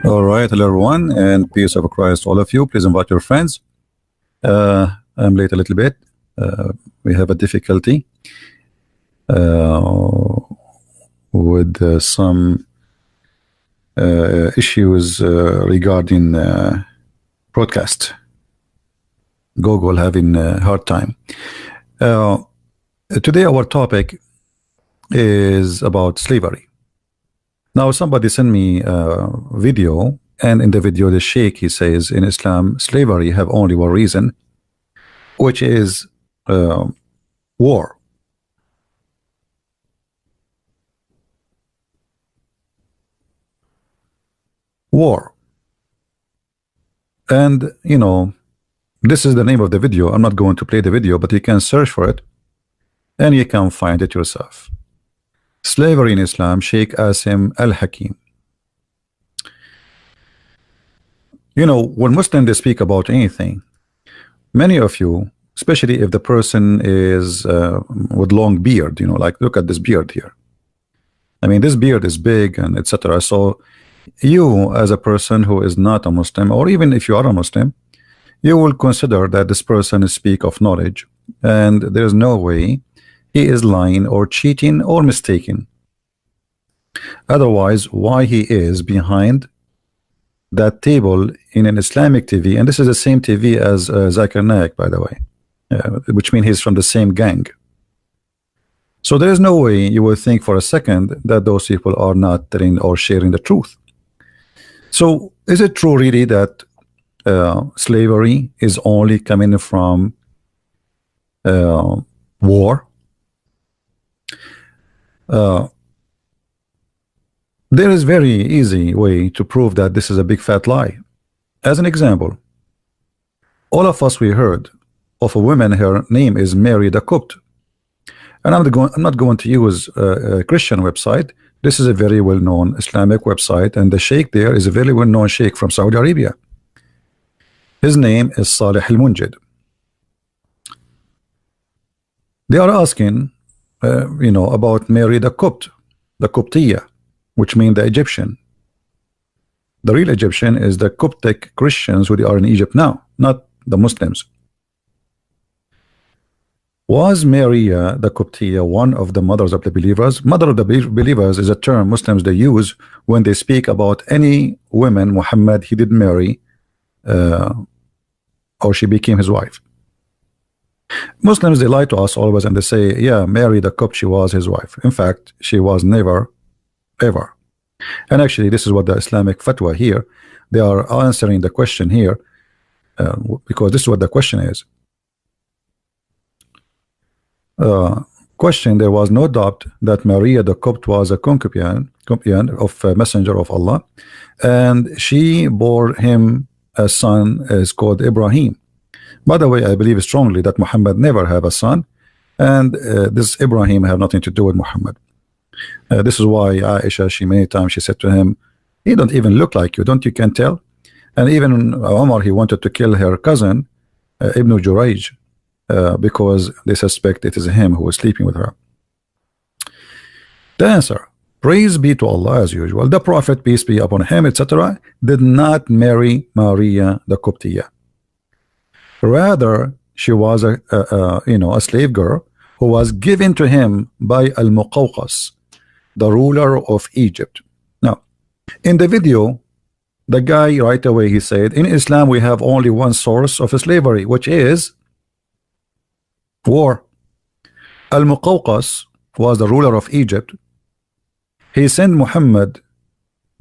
All right, hello everyone, and peace of Christ to all of you. Please invite your friends. I'm late a little bit. We have a difficulty with some issues regarding broadcast. Google having a hard time. Today our topic is about slavery. Now somebody sent me a video, and in the video the Sheikh, he says in Islam slavery have only one reason, which is war. War. And you know, this is the name of the video. I'm not going to play the video, but you can search for it and you can find it yourself. Slavery in Islam, Sheikh Asim Al-Hakim. You know, when Muslims they speak about anything, many of you, especially if the person is with long beard, you know, like look at this beard here. I mean, this beard is big and etc. So you as a person who is not a Muslim, or even if you are a Muslim, you will consider that this person is speak of knowledge, and there is no way he is lying or cheating or mistaken. Otherwise, why he is behind that table in an Islamic TV, and this is the same TV as Zakir Naik, by the way, which means he's from the same gang. So there is no way you will think for a second that those people are not telling or sharing the truth. So is it true really that slavery is only coming from war? There is very easy way to prove that this is a big fat lie. As an example, all of us we heard of a woman, her name is Mary the Copt, and I'm not going to use a Christian website. This is a very well-known Islamic website, and the sheikh there is a very well-known sheikh from Saudi Arabia. His name is Salih Al-Munjid. They are asking you know, about Mary the Copt, the Coptia, which means the Egyptian. The real Egyptian is the Coptic Christians who they are in Egypt now, not the Muslims. Was Maria the Coptia one of the mothers of the believers? Mother of the believers is a term Muslims they use when they speak about any woman Muhammad he did marry or she became his wife. Muslims, they lie to us always and they say, yeah, Mary the Copt, she was his wife. In fact, she was never, ever. And actually, this is what the Islamic fatwa here, they are answering the question here, because this is what the question is. Question, there was no doubt that Maria the Copt was a concubine of a messenger of Allah, and she bore him a son is called Ibrahim. By the way, I believe strongly that Muhammad never have a son, and this Ibrahim have nothing to do with Muhammad. This is why Aisha, she many times she said to him, he don't even look like you, don't you can tell? And even Omar, he wanted to kill her cousin Ibn Jurayj because they suspect it is him who was sleeping with her. The answer, praise be to Allah as usual. The Prophet, peace be upon him, etc., did not marry Maria the Coptia. Rather, she was a slave girl who was given to him by Al-Muqawqas, the ruler of Egypt. Now, in the video, the guy right away he said, in Islam we have only one source of slavery, which is war. Al-Muqawqas was the ruler of Egypt. He sent Muhammad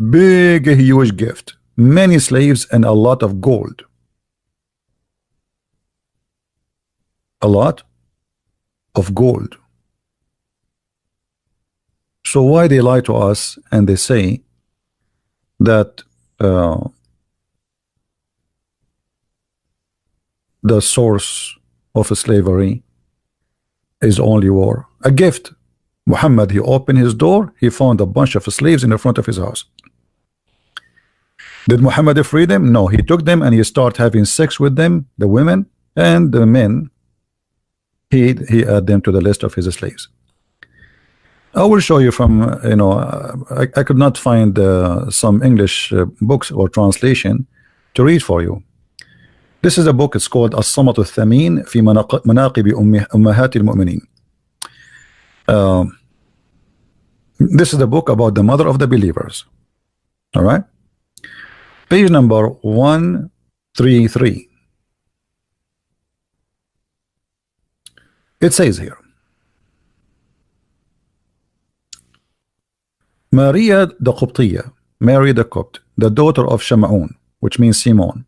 big, huge gift, many slaves and a lot of gold. A lot of gold. So why they lie to us and they say that the source of slavery is only war? A gift. Muhammad, he opened his door, he found a bunch of slaves in the front of his house. Did Muhammad free them? No, he took them and he started having sex with them, the women and the men. He added them to the list of his slaves. I will show you from, I could not find some English books or translation to read for you. This is a book. It's called الصمت الثمين في مناقب أمهات المؤمنين. This is the book about the mother of the believers. All right, page number 133. It says here, Maria the Qibtiyya, Mary the Copt, the daughter of Shamaun, which means Simon.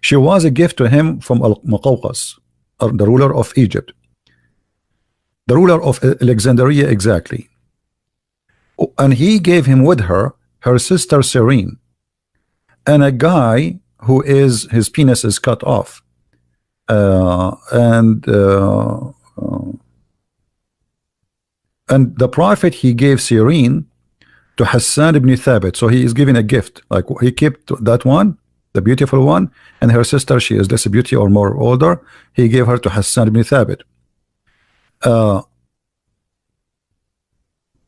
She was a gift to him from Al-Muqawqas, the ruler of Egypt, the ruler of Alexandria exactly. And he gave him with her sister Serene, and a guy who is his penis is cut off, and the prophet, he gave Serene to Hassan ibn Thabit. So he is giving a gift, like he kept that one, the beautiful one, and her sister, she is less beauty or more older, he gave her to Hassan ibn Thabit.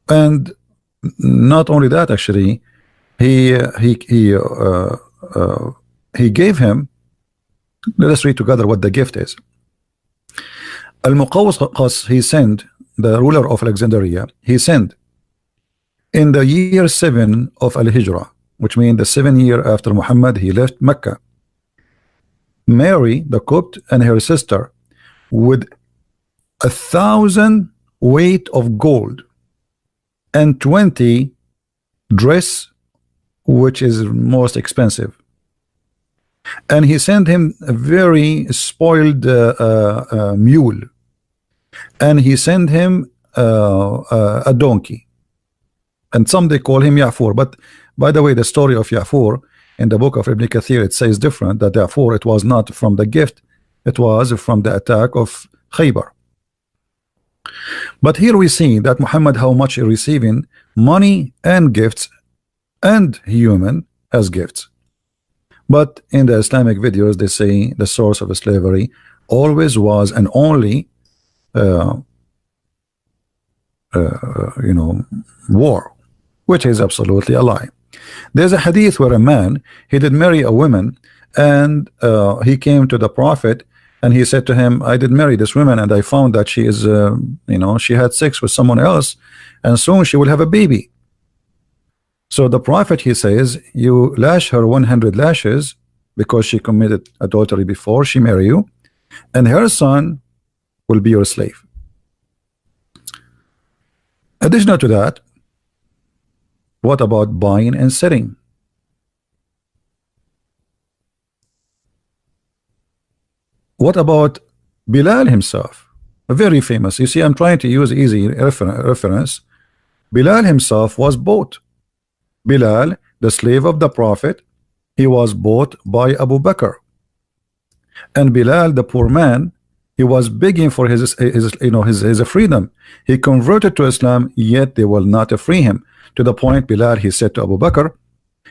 And not only that, actually, he gave him, let us read together what the gift is. Al-Muqawqas, he sent, the ruler of Alexandria, he sent in the year 7 of Al-Hijrah, which means the 7th year after Muhammad, he left Mecca, Mary the Copt and her sister with 1,000 weight of gold and 20 dress, which is most expensive. And he sent him a very spoiled mule, and he sent him a donkey, and some they call him Ya'fur. But by the way, the story of Ya'fur in the book of Ibn Kathir, it says different, that Ya'fur, it was not from the gift, it was from the attack of Khaybar. But here we see that Muhammad, how much he receiving money and gifts and human as gifts. But in the Islamic videos, they say the source of slavery always was and only war, which is absolutely a lie. There's a hadith where a man, he did marry a woman, and he came to the prophet and he said to him, I did marry this woman and I found that she is she had sex with someone else and soon she will have a baby. So the prophet, he says, you lash her 100 lashes because she committed adultery before she married you, and her son will be your slave. Additional to that, what about buying and selling? What about Bilal himself? Very famous. You see, I'm trying to use easy reference. Bilal himself was bought. Bilal, the slave of the prophet, he was bought by Abu Bakr. And Bilal, the poor man, he was begging for his freedom. He converted to Islam, yet they will not free him. To the point, Bilal, he said to Abu Bakr,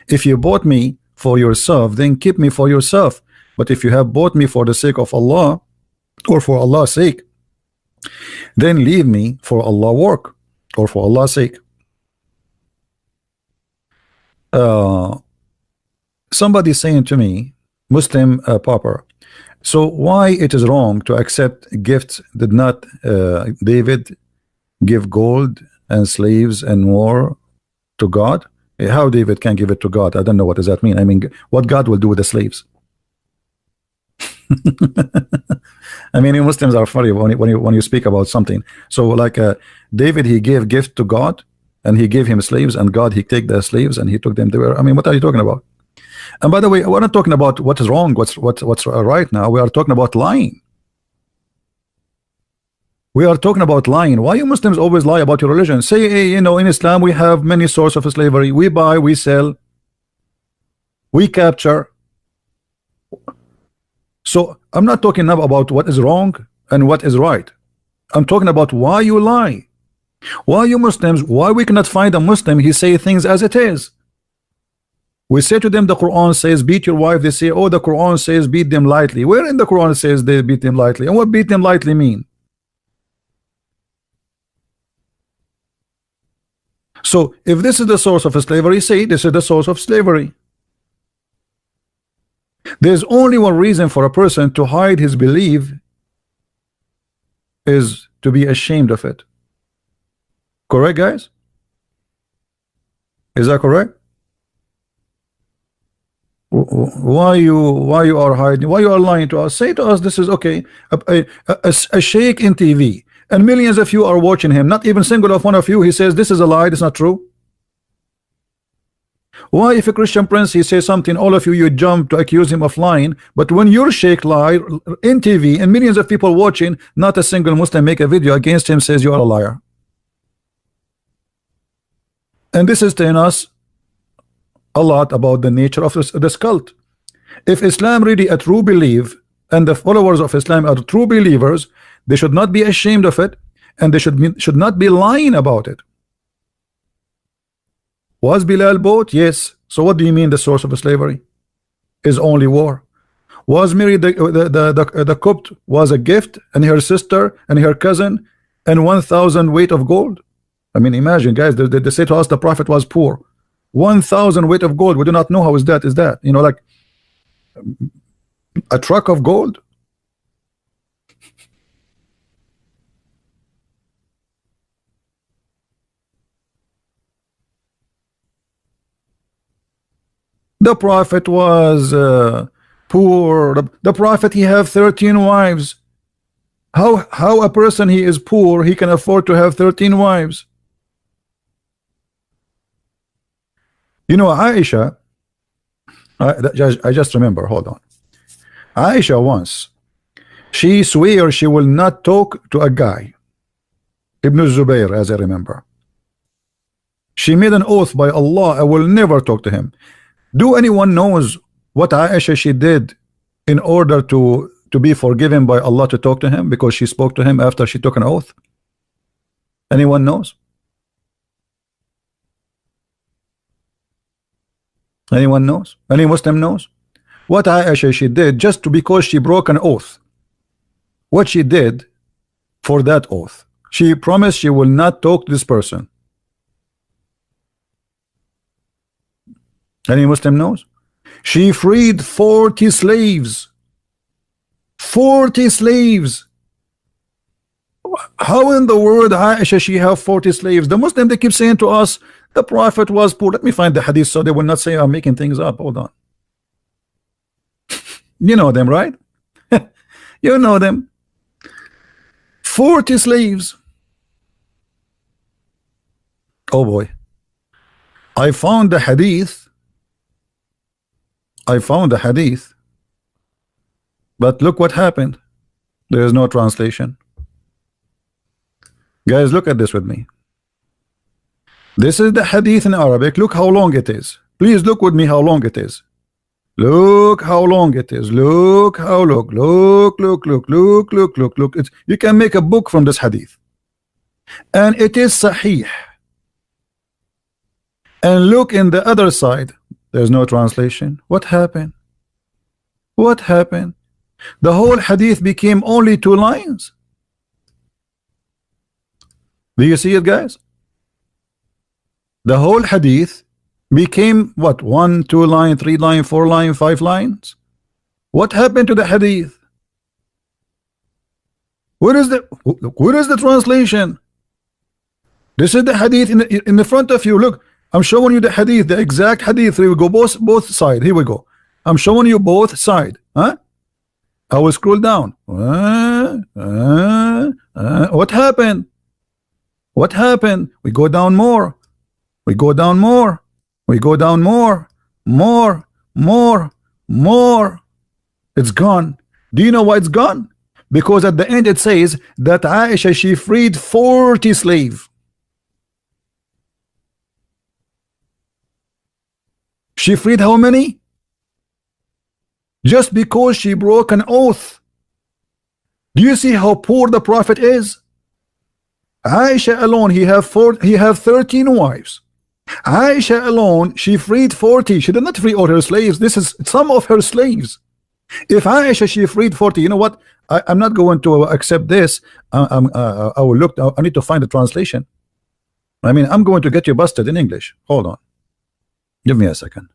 if you bought me for yourself, then keep me for yourself. But if you have bought me for the sake of Allah, or for Allah's sake, then leave me for Allah's work, or for Allah's sake. Somebody saying to me, Muslim Papa, so why it is wrong to accept gifts? Did not David give gold and slaves and more to God? How David can give it to God? I don't know, what does that mean? I mean, what God will do with the slaves? I mean, you Muslims are funny when you speak about something. So like David, he gave gift to God and he gave him slaves, and God, he take the slaves and he took them there. I mean, what are you talking about? And by the way, we're not talking about what is wrong, what's right now. We are talking about lying. We are talking about lying. Why you Muslims always lie about your religion? Say, hey, in Islam we have many sources of slavery. We buy, we sell, we capture. So I'm not talking now about what is wrong and what is right. I'm talking about why you lie. Why you Muslims, why we cannot find a Muslim, he say things as it is. We say to them the Quran says beat your wife. They say, oh, the Quran says beat them lightly. Where in the Quran says they beat them lightly? And what beat them lightly mean? So if this is the source of slavery, say this is the source of slavery. There's only one reason for a person to hide his belief, is to be ashamed of it. Correct, guys? Is that correct? Why you are hiding? Why you are lying to us? Say to us this is okay. A sheikh in TV, and millions of you are watching him. Not even single of one of you. He says this is a lie. It's not true. Why, if a Christian prince he says something, all of you jump to accuse him of lying? But when your sheikh lie in TV and millions of people watching, not a single Muslim make a video against him, says you are a liar. And this is telling us a lot about the nature of this cult. If Islam really a true belief, and the followers of Islam are true believers, they should not be ashamed of it, and they should not be lying about it. Was Bilal bought? Yes. So what do you mean the source of slavery is only war? Was Mary the Copt was a gift, and her sister and her cousin and 1,000 weight of gold? I mean, imagine, guys, they say to us the Prophet was poor. 1,000 weight of gold. We do not know how is that, you know, like a truck of gold. The Prophet was poor. The Prophet, he have 13 wives. How a person he is poor, he can afford to have 13 wives? You know, Aisha, I just remember, hold on. Aisha once, she swear she will not talk to a guy, Ibn Zubayr, as I remember. She made an oath by Allah, I will never talk to him. Do anyone knows what Aisha she did in order to be forgiven by Allah to talk to him, because she spoke to him after she took an oath? Anyone knows? Anyone knows? Any Muslim knows? What Aisha she did just because she broke an oath. What she did for that oath. She promised she will not talk to this person. Any Muslim knows? She freed 40 slaves. 40 slaves. How in the world Aisha she have 40 slaves? The Muslim, they keep saying to us the Prophet was poor. Let me find the hadith so they will not say I'm making things up. Hold on. You know them, right? You know them. 40 slaves. Oh boy. I found the hadith. But look what happened. There is no translation. Guys, look at this with me. This is the hadith in Arabic. Look how long it is. Please look with me how long it is. Look how long it is. Look how long. Look. You can make a book from this hadith. And it is sahih. And look in the other side. There's no translation. What happened? What happened? The whole hadith became only 2 lines. Do you see it, guys? The whole hadith became what? 1, 2 line, 3 line, 4 line, 5 lines. What happened to the hadith? Where is the translation? This is the hadith in the front of you. Look, I'm showing you the hadith, the exact hadith. Here we go, both sides. Here we go. I'm showing you both sides. Huh? I will scroll down. What happened? What happened? We go down more. We go down more. We go down more. More. It's gone. Do you know why it's gone? Because at the end it says that Aisha, she freed 40 slaves. She freed how many? Just because she broke an oath. Do you see how poor the Prophet is? Aisha alone, he have 13 wives. Aisha alone, she freed 40. She did not free all her slaves. This is some of her slaves. If Aisha, she freed 40, you know what? I'm not going to accept this. I will look. I need to find the translation. I mean, I'm going to get you busted in English. Hold on. Give me a second.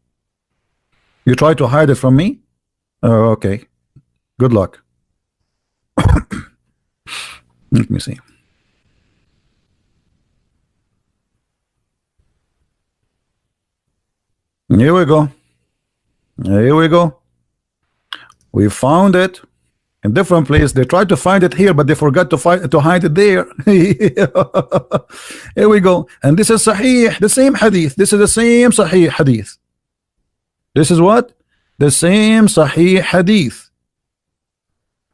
You try to hide it from me? Okay. Good luck. Let me see. Here we go. Here we go. We found it in different place. They tried to find it here, but they forgot to hide it there. Here we go. And this is Sahih, the same hadith. This is the same Sahih hadith. This is what? The same Sahih hadith.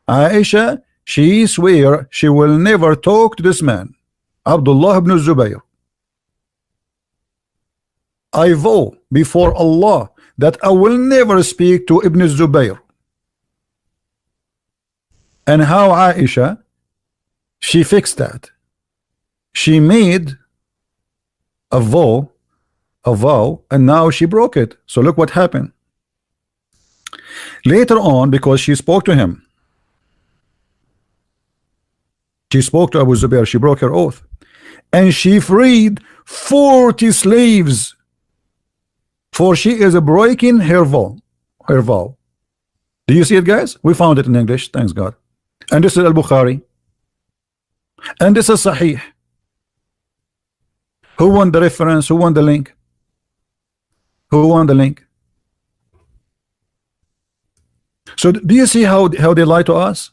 Aisha, she swear she will never talk to this man, Abdullah ibn Zubayr. I vow before Allah that I will never speak to Ibn Zubayr. And how Aisha, she fixed that. She made a vow, and now she broke it. So look what happened. Later on, because she spoke to him, she spoke to Abu Zubair, she broke her oath, and she freed 40 slaves, for she is breaking her vow. Do you see it, guys? We found it in English, thanks God. And this is Al-Bukhari, and this is Sahih. Who won the reference? Who won the link? Who won the link? So do you see how they lie to us?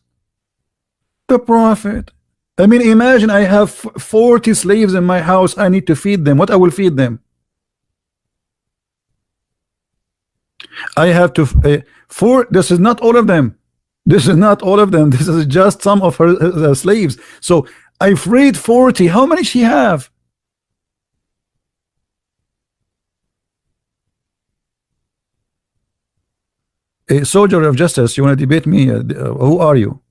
The Prophet. I mean, imagine I have 40 slaves in my house. I need to feed them. What I will feed them? I have to this is not all of them. This is not all of them. This is just some of her slaves. So I freed 40. How many she have? A soldier of justice, you want to debate me? Who are you?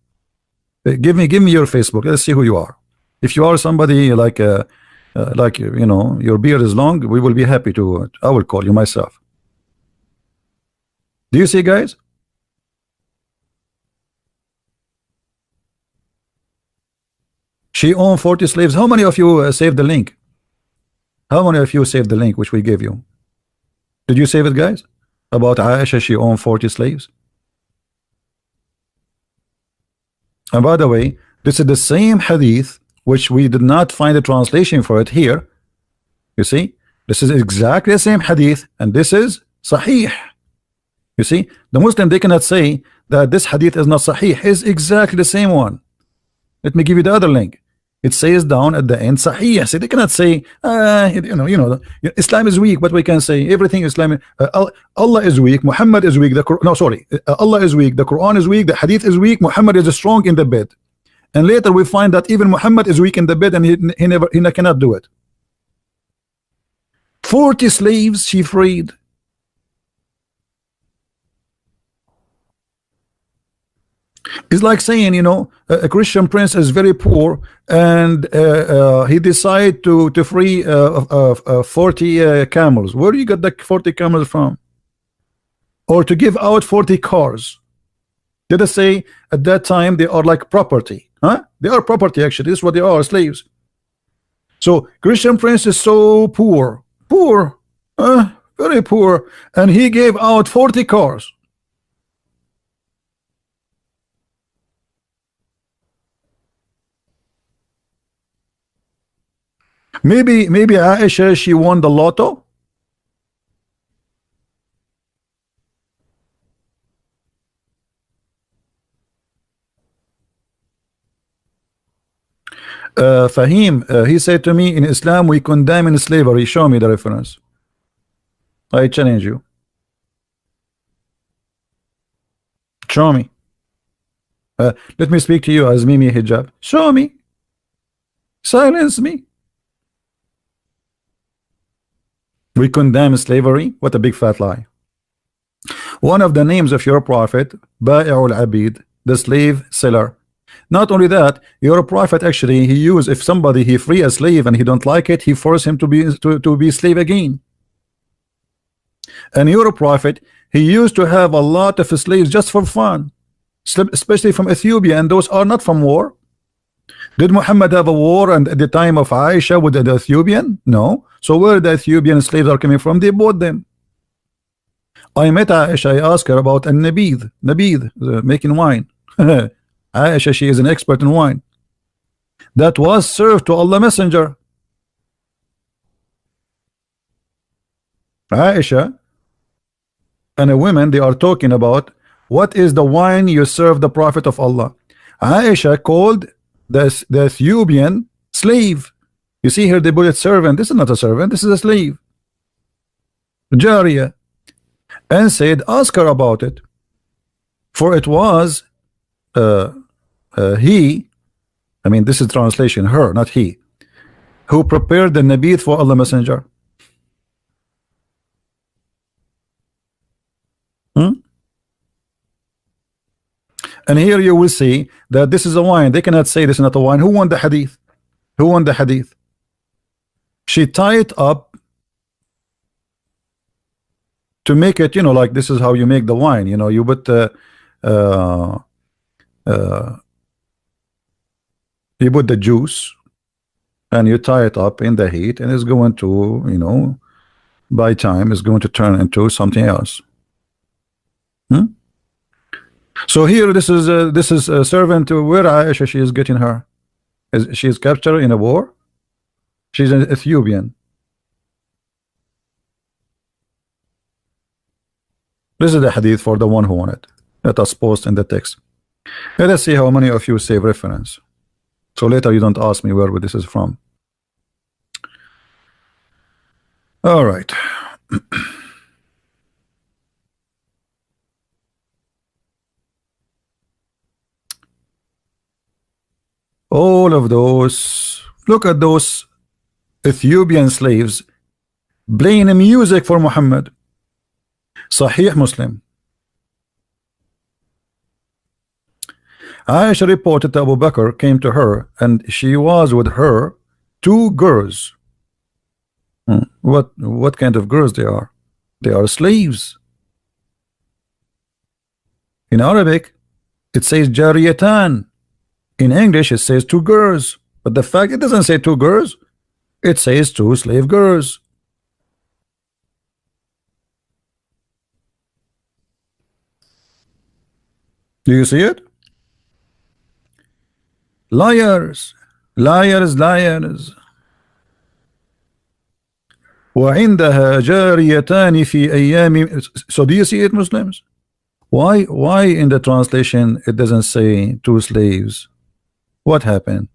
Give me your Facebook. Let's see who you are. If you are somebody like you know, your beard is long, we will be happy to. I will call you myself. Do you see, guys? She owned 40 slaves. How many of you saved the link? How many of you saved the link which we gave you? Did you save it, guys? About Aisha, she owned 40 slaves. And by the way, this is the same hadith which we did not find a translation for it here. You see, this is exactly the same hadith, and this is Sahih. You see, the Muslim, they cannot say that this hadith is not Sahih. It's exactly the same one. Let me give you the other link. It says down at the end Sahih. So they cannot say you know Islam is weak, but we can say everything Islam. Allah is weak, Muhammad is weak, Allah is weak, the Quran is weak, the hadith is weak, Muhammad is strong in the bed. And later we find that even Muhammad is weak in the bed, and he cannot do it. 40 slaves she freed. It's like saying, you know, a Christian prince is very poor, and he decided to free 40 camels. Where do you get the 40 camels from? Or to give out 40 cars. Did I say at that time they are like property? Huh? They are property, actually. This is what they are, slaves. So Christian prince is so poor, very poor, and he gave out 40 cars. Maybe Aisha, she won the lotto. Fahim, he said to me, in Islam we condemn in slavery. Show me the reference. I challenge you. Show me. Let me speak to you as Mimi Hijab. Show me. Silence me. We condemn slavery. What a big fat lie. One of the names of your prophet, Ba'i'ul Abid, the slave seller. Not only that, your prophet actually he used, if somebody he free a slave and he don't like it, he force him to be slave again. And your prophet he used to have a lot of slaves just for fun, especially from Ethiopia, and those are not from war. Did Muhammad have a war and at the time of Aisha with the Ethiopian? No. So where the Ethiopian slaves are coming from? They bought them. I met Aisha, I asked her about nabid, making wine. Aisha, she is an expert in wine. That was served to Allah Messenger. Aisha and a woman, they are talking about what is the wine you serve the Prophet of Allah. Aisha called the Ethiopian slave. You see here they put it servant. This is not a servant, this is a slave, Jariya, and said ask her about it, for it was he, I mean this is translation, her, not he, who prepared the nabid for Allah Messenger. And here you will see that this is a wine. They cannot say this is not a wine. Who won the hadith? Who won the hadith? She tied up to make it, you know, like this is how you make the wine. You know, you put you put the juice and you tie it up in the heat, and it's going to, you know, by time it's going to turn into something else. So here this is a servant where Aisha she is getting her. She is captured in a war. She's an Ethiopian. This is the hadith for the one who won it. Let us post in the text. Let us see how many of you save reference, so later you don't ask me where this is from. All right. All of those, look at those Ethiopian slaves playing music for Muhammad. Sahih Muslim. Aisha reported that Abu Bakr came to her and she was with her two girls. What kind of girls they are? They are slaves. In Arabic it says jariyatan. In English it says two girls, but the fact it doesn't say two girls, it says two slave girls. Do you see it? Liars, liars, liars. وعندها جاريتان في أيام. So do you see it, Muslims? Why in the translation it doesn't say two slaves? What happened?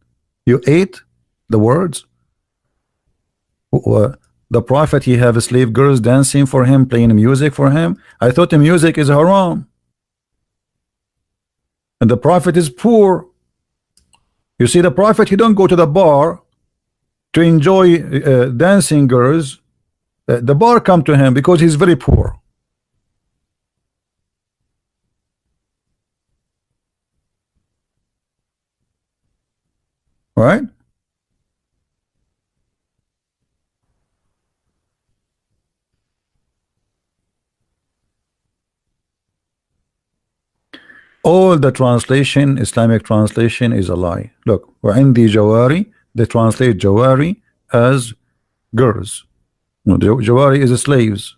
You ate the words? The Prophet, he have slave girls dancing for him, playing music for him. I thought the music is haram. And the Prophet is poor. You see, the Prophet, he don't go to the bar to enjoy dancing girls. The bar come to him because he's very poor. Right? All the translation, Islamic translation, is a lie. Look, وعندي جواري, they translate jawari as girls. No, jawari is slaves.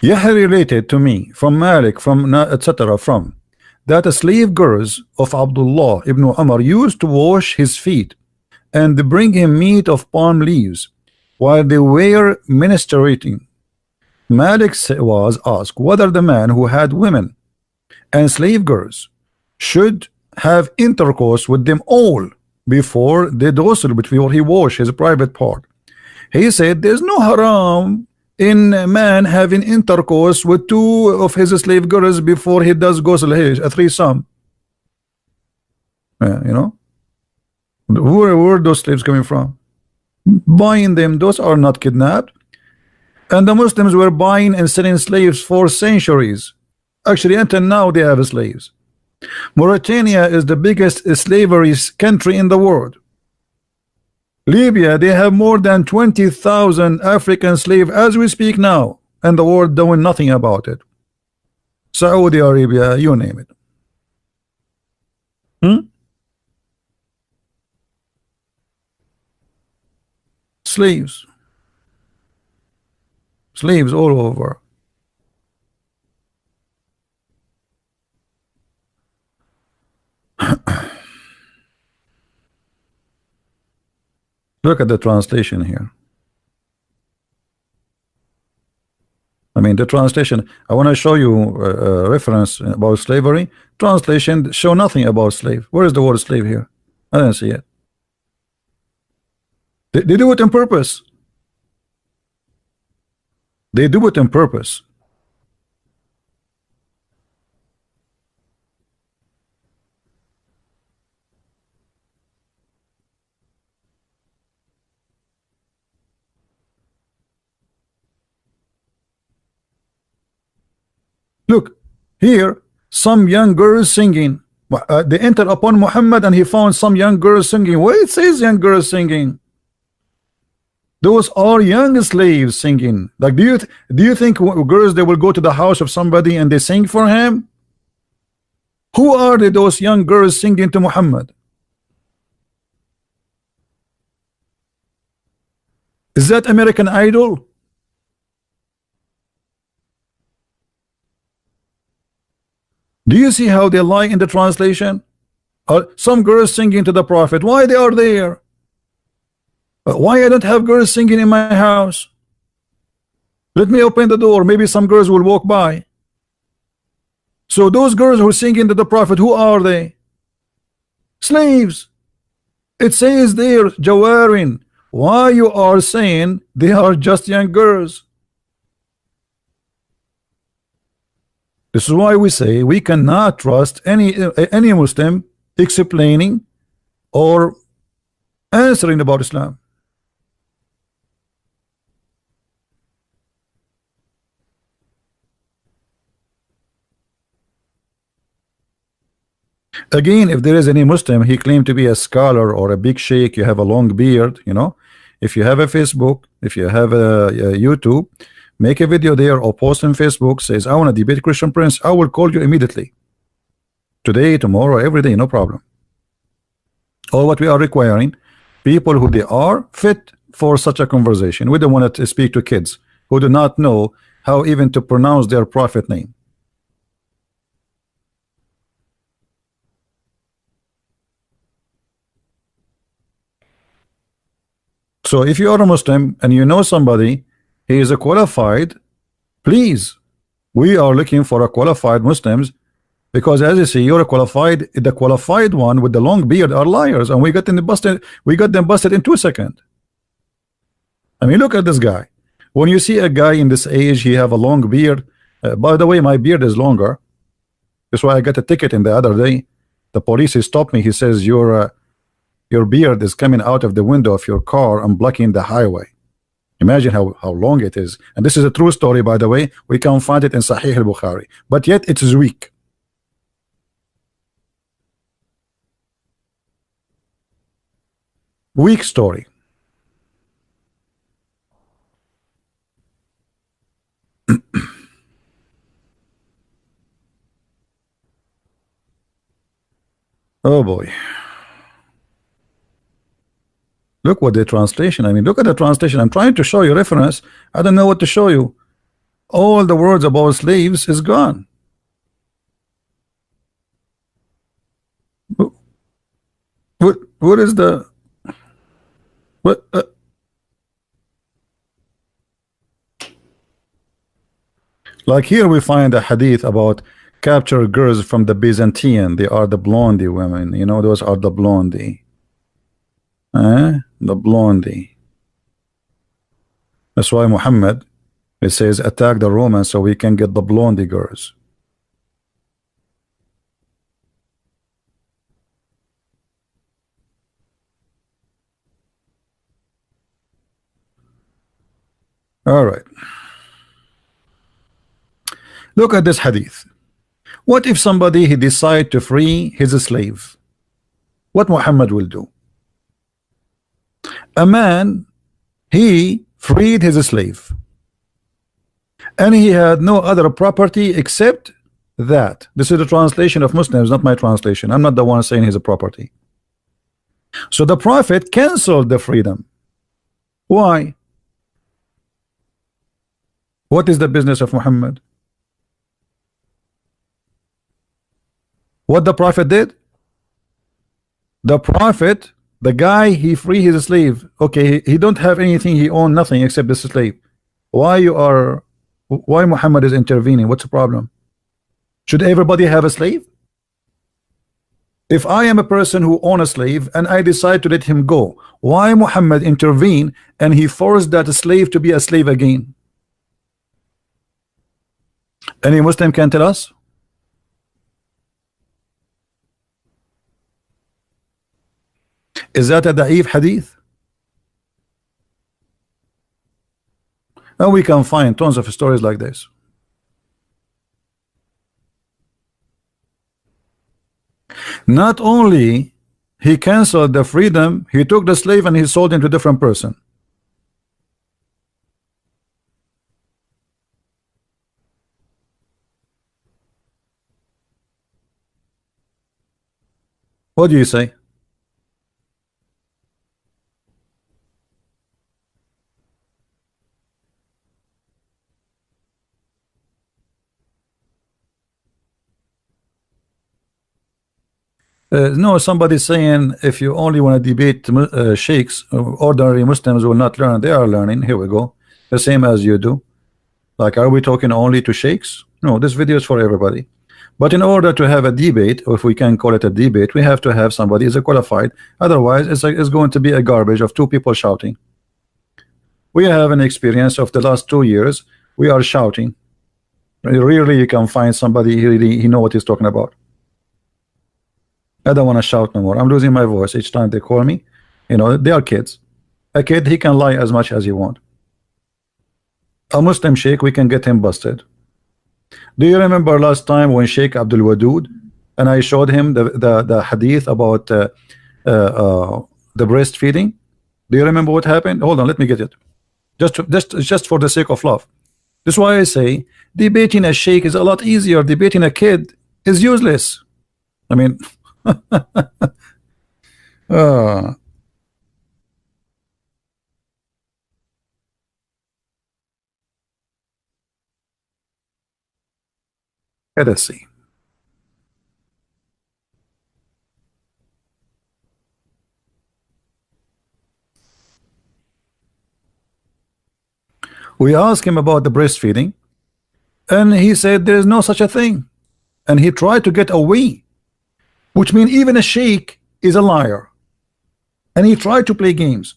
Yahya related to me from Malik, from etc. from that the slave girls of Abdullah ibn Umar used to wash his feet and bring him meat of palm leaves while they were ministrating. Malik was asked whether the man who had women and slave girls should have intercourse with them all before the ghusl, before he wash his private part. He said there's no haram in a man having intercourse with two of his slave girls before he does ghusl, a threesome. You know, where are those slaves coming from? Buying them, those are not kidnapped. And the Muslims were buying and selling slaves for centuries. Actually, until now they have slaves. Mauritania is the biggest slavery country in the world. Libya, they have more than 20,000 African slaves as we speak now, and the world doing nothing about it. Saudi Arabia, you name it. Slaves. Slaves all over. Look at the translation here. I mean, the translation, I want to show you a reference about slavery. Translation show nothing about slave. Where is the word slave here? I didn't see it. They do it on purpose. They do it on purpose. Look, here, some young girls singing. They entered upon Muhammad and he found some young girls singing. Where it says young girls singing? Those are young slaves singing. Like, do you think girls, they will go to the house of somebody and they sing for him? Who are those young girls singing to Muhammad? Is that American Idol? Do you see how they lie in the translation? Some girls singing to the Prophet. Why they are there? Why I don't have girls singing in my house? Let me open the door. Maybe some girls will walk by. So those girls who are singing to the Prophet, who are they? Slaves. It says there, Jawarin. Why you are saying they are just young girls? This is why we say we cannot trust any Muslim explaining or answering about Islam. Again, if there is any Muslim, he claimed to be a scholar or a big sheikh, you have a long beard, you know, if you have a Facebook, if you have a YouTube, make a video there or post on Facebook, says, I want to debate Christian Prince, I will call you immediately. Today, tomorrow, every day, no problem. All what we are requiring, people who they are fit for such a conversation. We don't want to speak to kids who do not know how even to pronounce their prophet name. So if you are a Muslim and you know somebody, he is a qualified, please, we are looking for a qualified Muslims, because as you see, you're a qualified, the qualified one with the long beard are liars, and we got them busted in 2 seconds. I mean, look at this guy. When you see a guy in this age, he have a long beard. By the way, my beard is longer. That's why I got a ticket in the other day. The police, he stopped me. He says, your beard is coming out of the window of your car and blocking the highway. Imagine how long it is. And this is a true story, by the way. We can find it in Sahih al-Bukhari. But yet it is weak. Weak story. Oh boy. Look what the translation, I mean, look at the translation. I'm trying to show you reference. I don't know what to show you. All the words about slaves is gone. What is the what like here we find a hadith about capture girls from the Byzantine. They are the blondie women, you know, those are the blondie. The blondie. That's why Muhammad, it says attack the Romans so we can get the blondie girls. All right. Look at this hadith. What if somebody he decide to free his slave? What Muhammad will do? A man, he freed his slave, and he had no other property except that. This is the translation of Muslims, not my translation. I'm not the one saying he's a property. So the Prophet canceled the freedom. Why? What is the business of Muhammad? What the Prophet did? The Prophet, the guy, he free his slave. Okay, he don't have anything, he own nothing except this slave. Why Muhammad is intervening? What's the problem? Should everybody have a slave? If I am a person who own a slave and I decide to let him go, why Muhammad intervene and he forced that slave to be a slave again? Any Muslim can tell us? Is that a da'if hadith? And we can find tons of stories like this. Not only he canceled the freedom, he took the slave and he sold him to a different person. What do you say? No, somebody's saying if you only want to debate sheikhs, ordinary Muslims will not learn. They are learning. Here we go. The same as you do. Like, are we talking only to sheikhs? No, this video is for everybody. But in order to have a debate, or if we can call it a debate, we have to have somebody is a qualified. Otherwise, it's going to be a garbage of two people shouting. We have an experience of the last 2 years. We are shouting. Really, you can find somebody he know what he's talking about. I don't want to shout no more. I'm losing my voice each time they call me. You know, they are kids. A kid, he can lie as much as he want. A Muslim sheikh, we can get him busted. Do you remember last time when Sheikh Abdul Wadud and I showed him the hadith about the breastfeeding? Do you remember what happened? Hold on, let me get it. Just for the sake of love. This is why I say debating a sheikh is a lot easier. Debating a kid is useless. I mean, let us see. We asked him about the breastfeeding, and he said there is no such a thing, and he tried to get away, which means even a sheikh is a liar, and he tried to play games.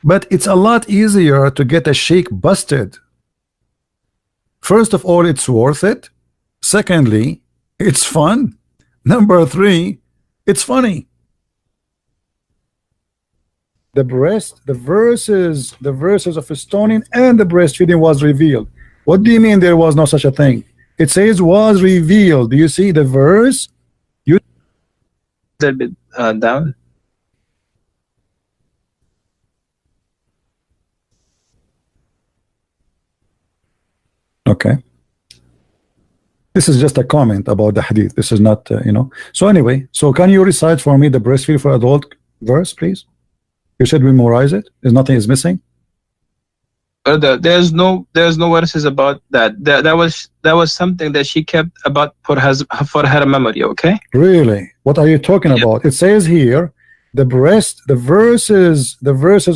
But it's a lot easier to get a sheikh busted. First of all, it's worth it. Secondly, it's fun. Number 3, it's funny. The verses of stoning and the breastfeeding was revealed. What do you mean there was no such a thing? It says was revealed. Do you see the verse? You a little bit down. Okay. This is just a comment about the hadith. This is not, you know. So anyway, so can you recite for me the breastfeed for adult verse, please? You should memorize it. There's nothing is missing. There's no verses about that. That was something that she kept about for her memory. Okay. Really? What are you talking about? It says here, the verses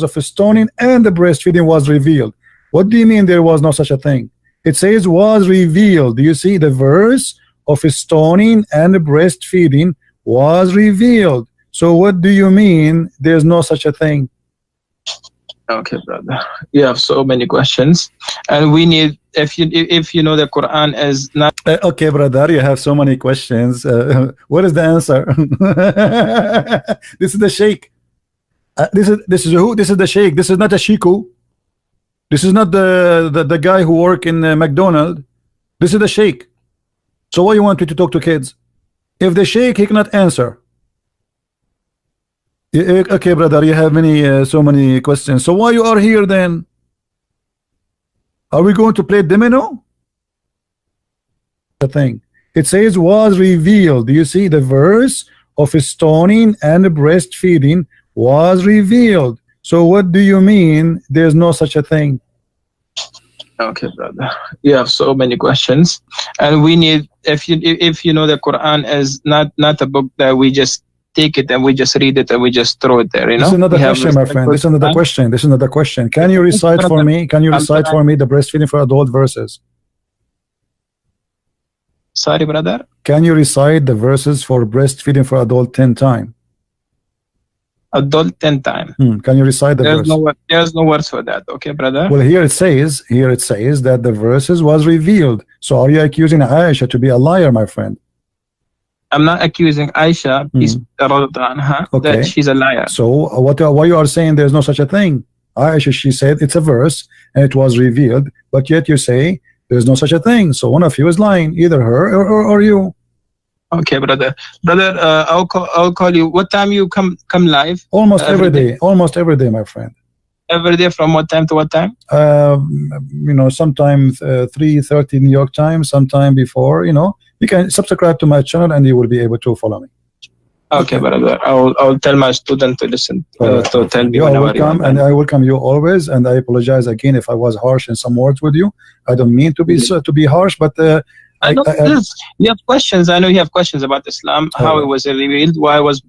of stoning and the breastfeeding was revealed. What do you mean there was no such a thing? It says was revealed. Do you see the verse of stoning and breastfeeding was revealed? So what do you mean there's no such a thing? Okay, brother. You have so many questions, and we need if you know the Quran is not. Okay, brother. You have so many questions. What is the answer? This is the sheikh. This is who? This is the sheikh. This is not a shiku. This is not the guy who work in McDonald's. This is the sheikh. So why you want me to talk to kids? If the sheikh, he cannot answer. Okay, brother, you have many so many questions. So why you are here then? Are we going to play domino? The thing. It says was revealed. Do you see the verse of stoning and breastfeeding was revealed? So what do you mean there's no such a thing? Okay, brother. You have so many questions, and we need, if you know the Quran is not a book that we just take it and we just read it and we just throw it there. You know. This is another question, my friend. This is another question. This is another question. Can you recite for me? Can you recite for me the breastfeeding for adult verses? Sorry, brother. Can you recite the verses for breastfeeding for adult 10 times? Adult 10 times. Can you recite the verse? There's no words for that. Okay, brother. Well, here it says that the verses was revealed. So are you accusing Aisha to be a liar, my friend? I'm not accusing Aisha, that she's a liar. So why you are saying there's no such a thing? Aisha, she said it's a verse and it was revealed, but yet you say there's no such a thing. So one of you is lying, either her or you. Okay, brother. I'll call you. What time you come live? Almost every day. Almost every day, my friend. Every day from what time to what time? You know, sometimes 3:30 New York time, sometime before. You know, you can subscribe to my channel and you will be able to follow me. Okay, brother. I'll tell my student to listen to tell me. You are welcome, and I welcome you always. And I apologize again if I was harsh in some words with you. I don't mean to be harsh, but you have questions. I know you have questions about Islam, how it was revealed, why was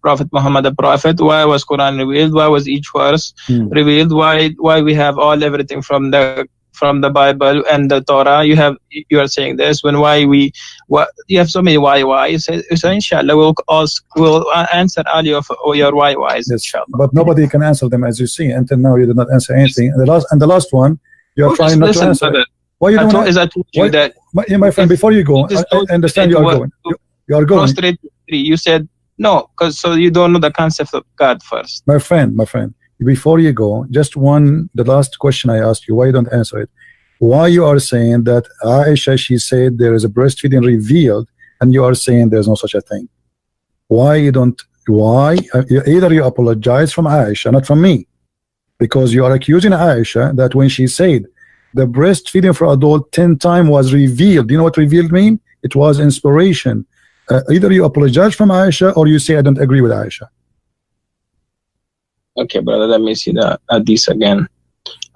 Prophet Muhammad a prophet, why was Quran revealed, why was each verse revealed, why we have everything from the Bible and the Torah. You are saying this when you have so many why. So inshallah we'll answer all your whys. Inshallah. But nobody can answer them, as you see. Until now you did not answer anything. And the last one you are trying not to answer. Why you don't? I told you that. My friend, before you go, I understand you are going. You are going. Straight to 3. You said no, because so you don't know the concept of God first. My friend, before you go, the last question I asked you, why you don't answer it? Why you are saying that Aisha, she said there is a breastfeeding revealed, and you are saying there's no such a thing? Why you don't? Why? Either you apologize from Aisha, not from me, because you are accusing Aisha that when she said the breastfeeding for adult 10 times was revealed. Do you know what revealed mean? It was inspiration. Either you apologize from Aisha or you say I don't agree with Aisha. Okay, brother. Let me see the hadith again.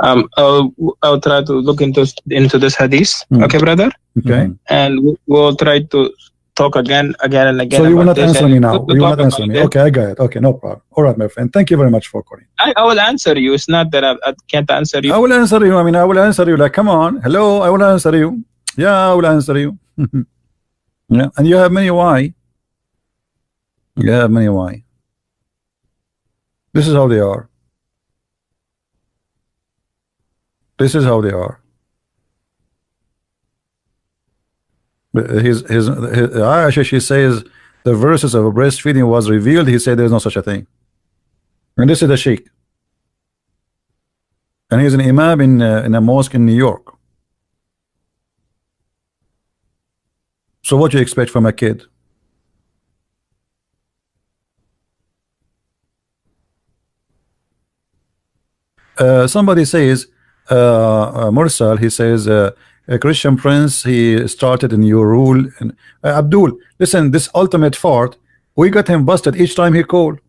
I'll try to look into this hadith. Okay, brother. Okay. And we'll try to talk again and again. So you will not answer me now. You will not answer me. Okay, I got it. Okay, no problem. All right, my friend. Thank you very much for calling. I will answer you. It's not that I can't answer you. I will answer you. I mean, I will answer you. Like, come on. Hello, I will answer you. Yeah, I will answer you. Yeah, and you have many why. You have many why. This is how they are. This is how they are. Aisha, she says the verses of breastfeeding was revealed. He said there's no such a thing. And this is the sheikh, and he's an imam in a mosque in New York. So what do you expect from a kid? Somebody says Mursal, he says a Christian prince, he started a new rule. And Abdul, listen, this ultimate fart, we got him busted each time he called.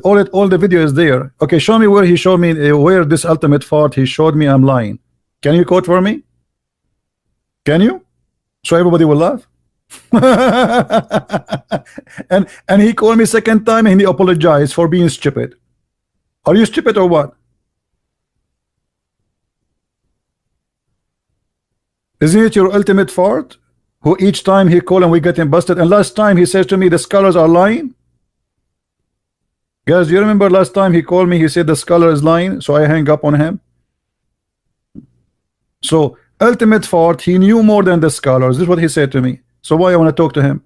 All the video is there. Okay, show me where he showed me where this ultimate fart he showed me I'm lying. Can you quote for me? Can you? So everybody will laugh. and he called me second time and he apologized for being stupid. Are you stupid or what? Isn't it your ultimate fart? Who each time he called and we get him busted, and last time he says to me the scholars are lying. Guys, do you remember last time he called me, he said the scholar is lying, so I hang up on him. So ultimate fart, he knew more than the scholars. This is what he said to me. So why I want to talk to him?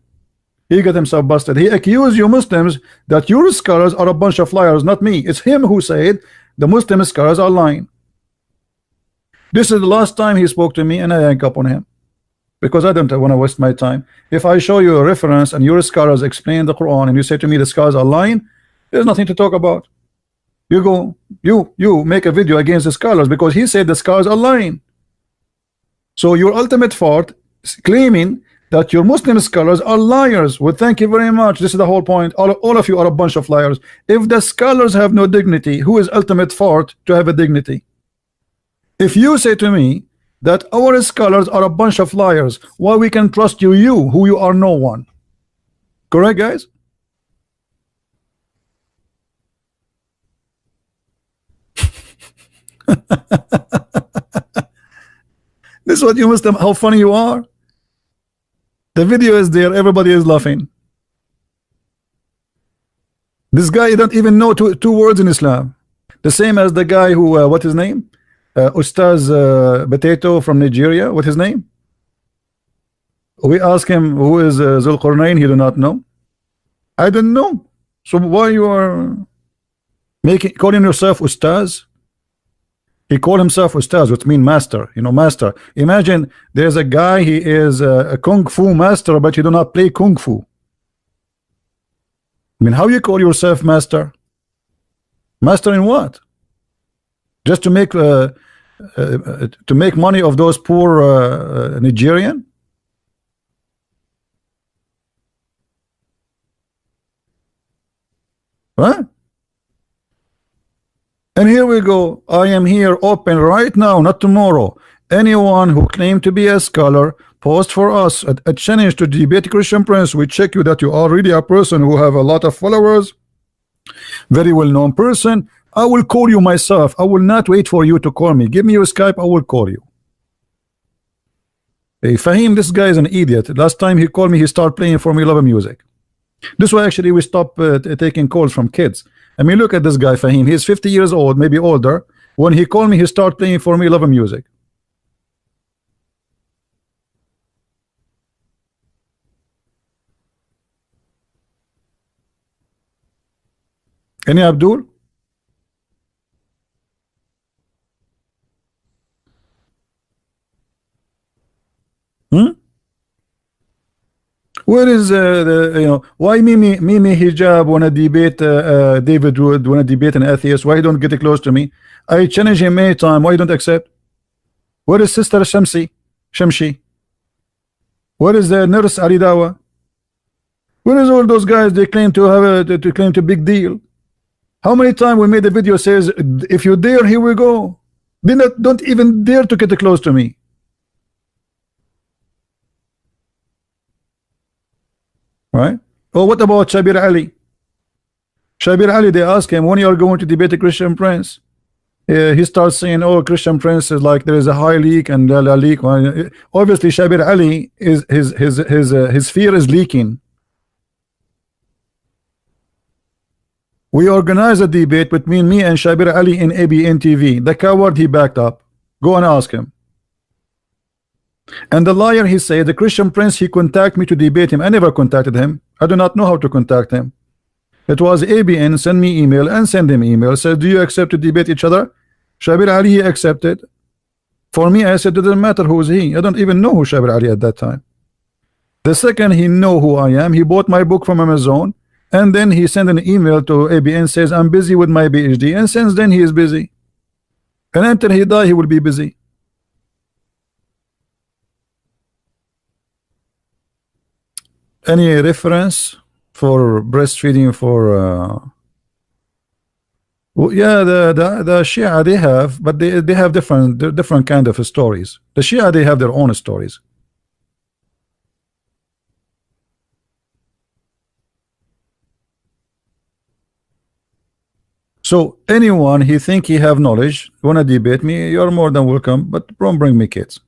He got himself busted. He accused you Muslims that your scholars are a bunch of liars, not me. It's him who said the Muslim scholars are lying. This is the last time he spoke to me and I hang up on him. because I don't want to waste my time. If I show you a reference and your scholars explain the Quran and you say to me the scholars are lying, there's nothing to talk about. You go, you make a video against the scholars because he said the scholars are lying. So your ultimate fault is claiming that your Muslim scholars are liars. Well, thank you very much. This is the whole point. All of you are a bunch of liars. If the scholars have no dignity, who is ultimate fault to have a dignity? If you say to me that our scholars are a bunch of liars, why we can trust you, who you are no one? Correct, guys? This is what you must have, how funny you are. The video is there, everybody is laughing. This guy don't even know two words in Islam. The same as the guy who what his name? Ustaz Potato from Nigeria. What his name? We ask him who is Zulqarnain, he do not know. I don't know. So why you are calling yourself Ustaz? He called himself Ustaz, which means master, you know, master. Imagine there's a guy, he is a Kung Fu master, but you do not play Kung Fu. I mean, how you call yourself master? Master in what? Just to make money of those poor Nigerian? Huh? And here we go. I am here open right now, not tomorrow. Anyone who claimed to be a scholar, post for us a challenge to debate Christian Prince. We check you that you are really a person who have a lot of followers, very well-known person. I will call you myself. I will not wait for you to call me. Give me your Skype, I will call you. Hey, Fahim, this guy is an idiot. Last time he called me, he started playing Formula 11 music. This way, actually, we stopped taking calls from kids. I mean, look at this guy, Fahim. He's 50 years old, maybe older. When he called me, he started playing Formula 11 music. Any Abdul? Where is why Mimi Hijab wanna debate David Wood, wanna debate an atheist? Why he don't get close to me? I challenge him many times. Why you don't accept? Where is Sister Shamshi? Where is the nurse Aridawa? Where is all those guys? They claim to have to claim to big deal. How many times we made a video says if you dare, here we go. They don't even dare to get close to me. Right? Oh, what about Shabir Ali? Shabir Ali, they ask him when you are going to debate a Christian Prince. He starts saying, "Oh, Christian Prince is like there is a high leak and a leak." Obviously, Shabir Ali is his fear is leaking. We organized a debate between me and Shabir Ali in ABN TV. The coward, he backed up. Go and ask him. And the liar, he said, the Christian Prince, he contacted me to debate him. I never contacted him. I do not know how to contact him. It was ABN, send me email and send him email. Said, do you accept to debate each other? Shabir Ali, he accepted. For me, I said, it doesn't matter who is he. I don't even know who Shabir Ali at that time. The second he know who I am, he bought my book from Amazon. And then he sent an email to ABN, says, I'm busy with my PhD. And since then, he is busy. And until he die, he will be busy. Any reference for breastfeeding for well, yeah, the Shia they have, but they have different kind of stories. The Shia, they have their own stories. So anyone he think he have knowledge, wanna debate me, you're more than welcome, but don't bring me kids.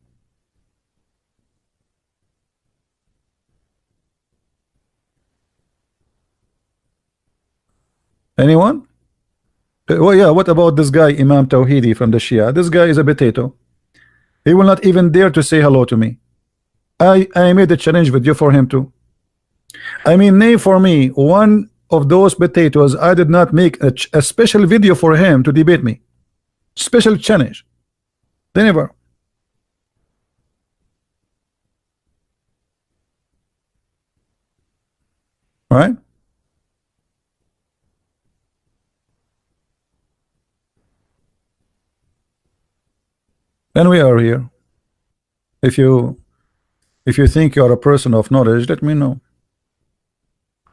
Anyone? Well, yeah, what about this guy Imam Tawhidi from the Shia? This guy is a potato. He will not even dare to say hello to me. I made a challenge video for him too. I mean, name for me one of those potatoes. I did not make a special video for him to debate me. Special challenge. They never. right? And we are here. If you think you are a person of knowledge, let me know.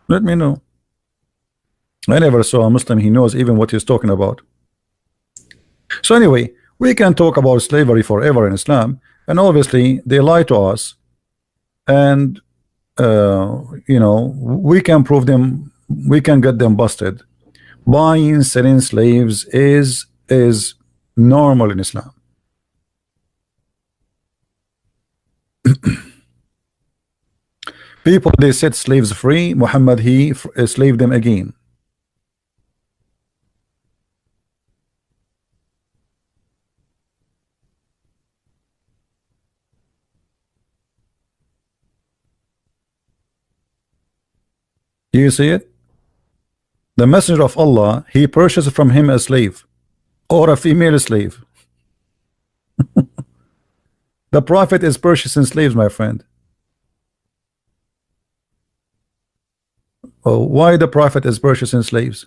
Let me know. I never saw a Muslim he knows even what he's talking about. So anyway, we can talk about slavery forever in Islam, and obviously they lie to us, and you know, we can prove them, we can get them busted. Buying, selling slaves is normal in Islam. People, they set slaves free. Muhammad, he enslaved them again. Do you see it? The messenger of Allah, he purchased from him a slave or a female slave. The prophet is purchasing slaves, my friend. Oh, why the prophet is purchasing slaves?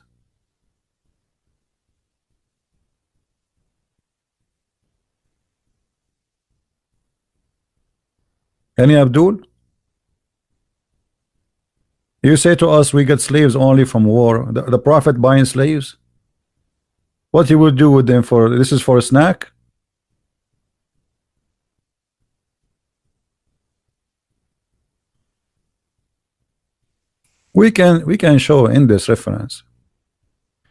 Any Abdul? You say to us we get slaves only from war. The prophet buying slaves? What he would do with them for? This is for a snack? We can show in this reference.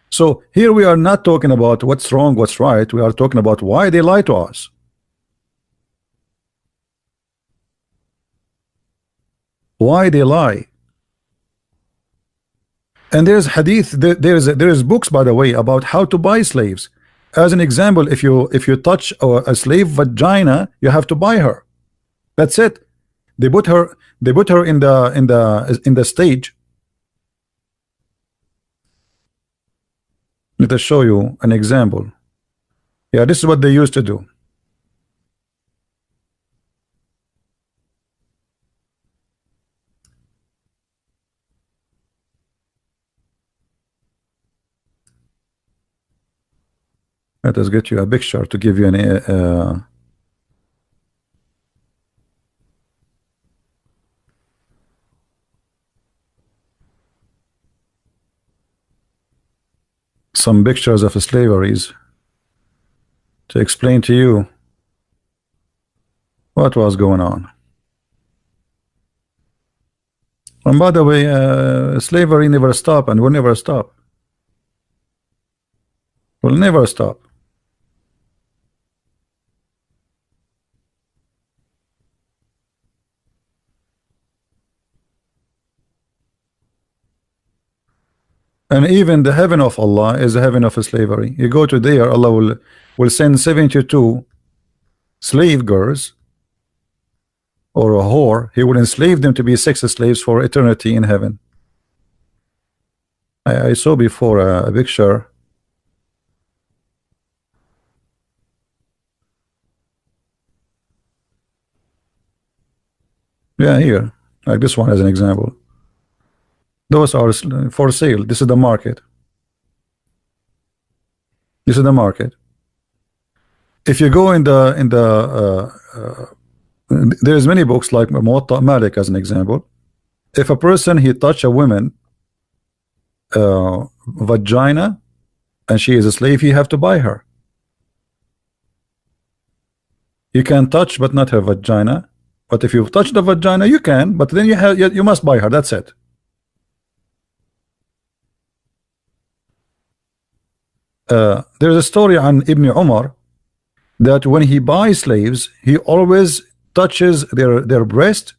So here we are not talking about what's wrong, what's right. We are talking about why they lie to us. Why they lie. And there's hadith, there is books, by the way, about how to buy slaves. As an example, if you touch a slave vagina, you have to buy her. That's it. They put her in the stage. Let us show you an example. Yeah, this is what they used to do. Let us get you a picture to give you an some pictures of slaveries to explain to you what was going on. And by the way, slavery never stop and will never stop. Will never stop. And even the heaven of Allah is the heaven of slavery. You go to there, Allah will send 72 slave girls or a whore. He will enslave them to be sex slaves for eternity in heaven. I saw before a picture. Yeah, here, like this one as an example. Those are for sale. This is the market. This is the market. If you go in the there's many books like Muwatta Malik as an example. If a person he touch a woman vagina and she is a slave, you have to buy her. You can touch but not her vagina. But if you touch the vagina, you can, but then you must buy her. That's it. There's a story on Ibn Umar that when he buys slaves, he always touches their breast.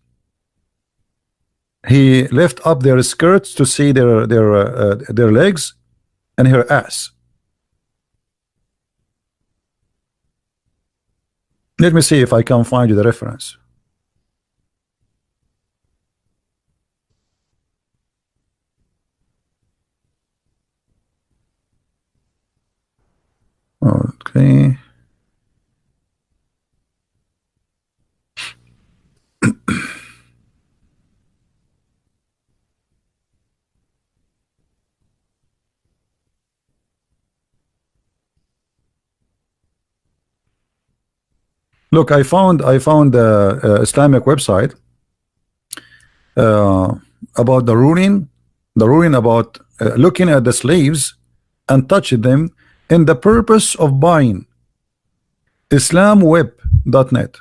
He lift up their skirts to see their legs and her ass. Let me see if I can find you the reference. Okay. Look, I found Islamic website about the ruling about looking at the slaves and touching them in the purpose of buying. Islamweb.net.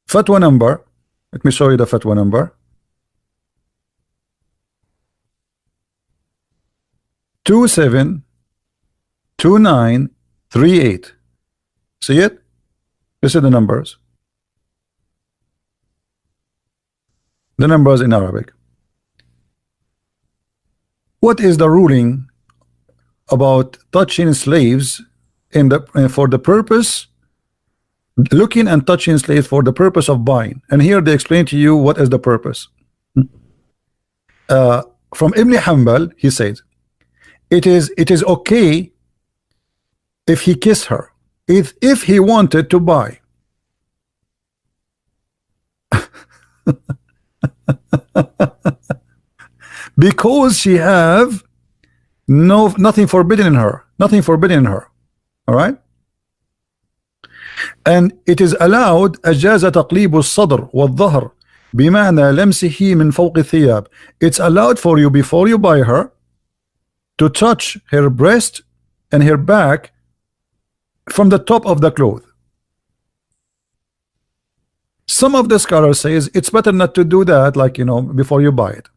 Fatwa number. Let me show you the fatwa number. 272938. See it? This is the numbers. The numbers in Arabic. What is the ruling about touching slaves in the for the purpose, looking and touching slaves for the purpose of buying? And here they explain to you what is the purpose. From Ibn Hanbal, he says, it is okay if he kissed her, if he wanted to buy. Because she have nothing forbidden in her, all right? And it is allowed أجاز تقليب الصدر والظهر بمعنى لمسه من فوق الثياب. It's allowed for you, before you buy her, to touch her breast and her back from the top of the cloth. Some of the scholars says it's better not to do that, like, you know, before you buy it.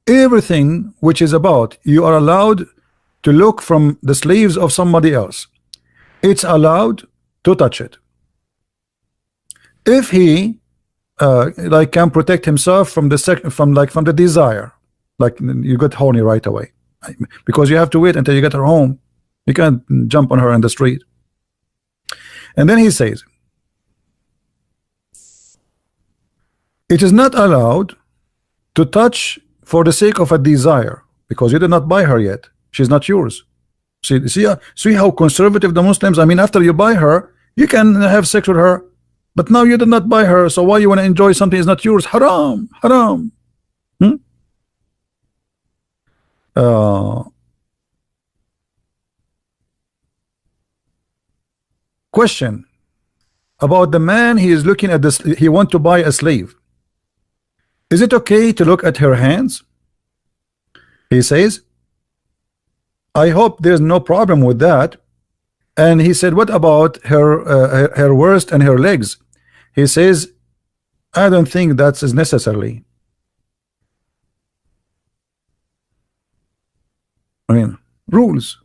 Everything which is about, you are allowed to look from the sleeves of somebody else, it's allowed to touch it if he like can protect himself from the from the desire. Like, you get horny right away because you have to wait until you get her home. You can't jump on her in the street. And then he says it is not allowed to touch for the sake of a desire, because you did not buy her yet. She's not yours. See how conservative the Muslims. I mean, after you buy her, you can have sex with her, but now you did not buy her, so why you want to enjoy something is not yours? Haram, haram. Question about the man. He is looking at this, he want to buy a slave. Is it okay to look at her hands? He says, I hope there's no problem with that. And he said, what about her waist and her legs? He says, I don't think that's necessarily. I mean, rules.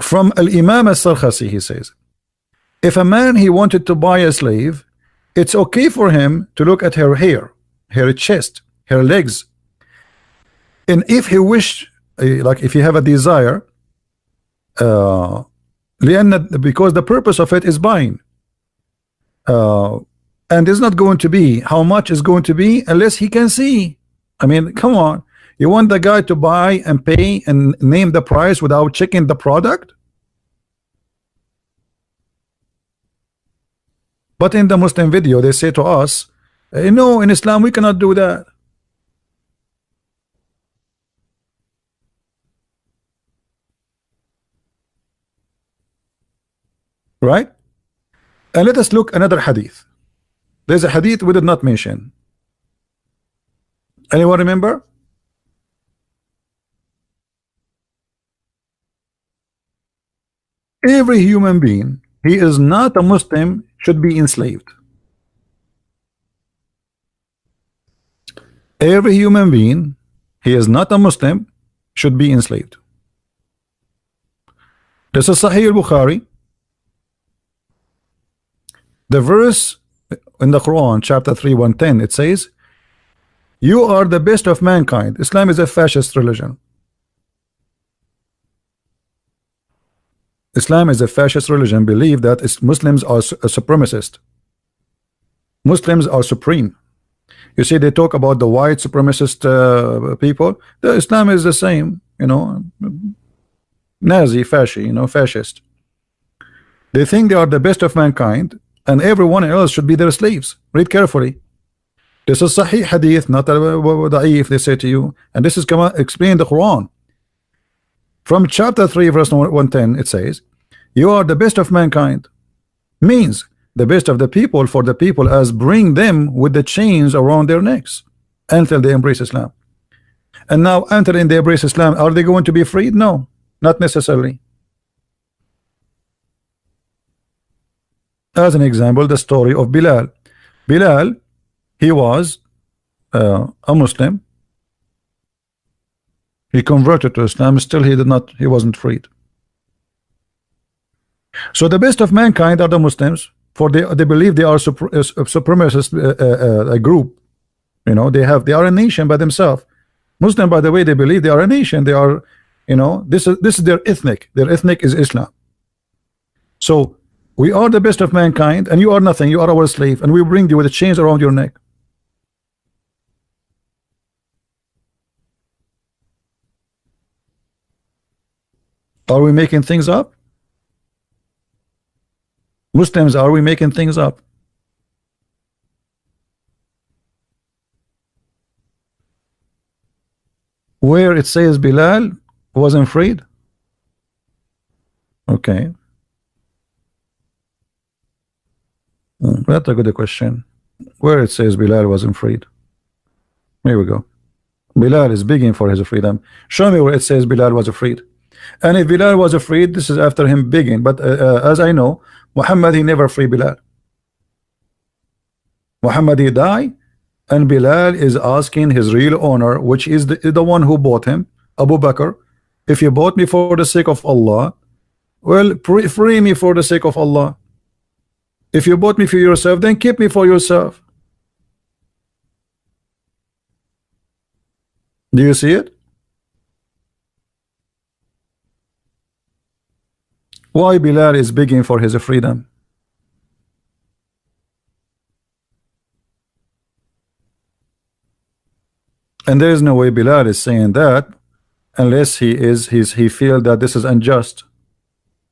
From Al-Imam Al-Sarkhasi, he says, if a man, he wanted to buy a slave, it's okay for him to look at her hair, her chest, her legs. And if he wished, like if you have a desire, because the purpose of it is buying, and it's not going to be how much is going to be unless he can see. I mean, come on, you want the guy to buy and pay and name the price without checking the product? But in the Muslim video they say to us, no, in Islam we cannot do that. Right? And let us look another hadith. There's a hadith we did not mention. Anyone remember? Every human being, he is not a Muslim, should be enslaved. Every human being, he is not a Muslim, should be enslaved. This is Sahih al-Bukhari. The verse in the Quran, chapter 3, 110, it says, you are the best of mankind. Islam is a fascist religion. Islam is a fascist religion. Believe that Muslims are a supremacist. Muslims are supreme. You see, they talk about the white supremacist people. The Islam is the same, you know, Nazi, fasci, you know, fascist. They think they are the best of mankind, and everyone else should be their slaves. Read carefully. This is Sahih hadith, not da'if, they say to you. And this is explain the Quran. From chapter 3, verse 110, it says, you are the best of mankind. Means the best of the people for the people, as bring them with the chains around their necks until they embrace Islam. And now until they embrace Islam, are they going to be freed? No, not necessarily. As an example, the story of Bilal. Bilal, he was a Muslim. He converted to Islam. Still, he wasn't freed. So the best of mankind are the Muslims, for they believe they are a supremacist group. You know, they are a nation by themselves. Muslim, by the way, they believe they are a nation. They are, you know, this is their ethnic. Their ethnic is Islam. So we are the best of mankind, and you are nothing. You are our slave, and we bring you with the chains around your neck. Are we making things up? Muslims, are we making things up? Where it says Bilal wasn't freed? Okay. That's a good question. Where it says Bilal wasn't freed? Here we go. Bilal is begging for his freedom. Show me where it says Bilal was freed. And if Bilal was freed, this is after him begging. But as I know, Muhammad, he never free Bilal. Muhammad, he died, and Bilal is asking his real owner, which is the one who bought him, Abu Bakr, if you bought me for the sake of Allah, well, free me for the sake of Allah. If you bought me for yourself, then keep me for yourself. Do you see it? Why Bilal is begging for his freedom? And there is no way Bilal is saying that unless he feel that this is unjust.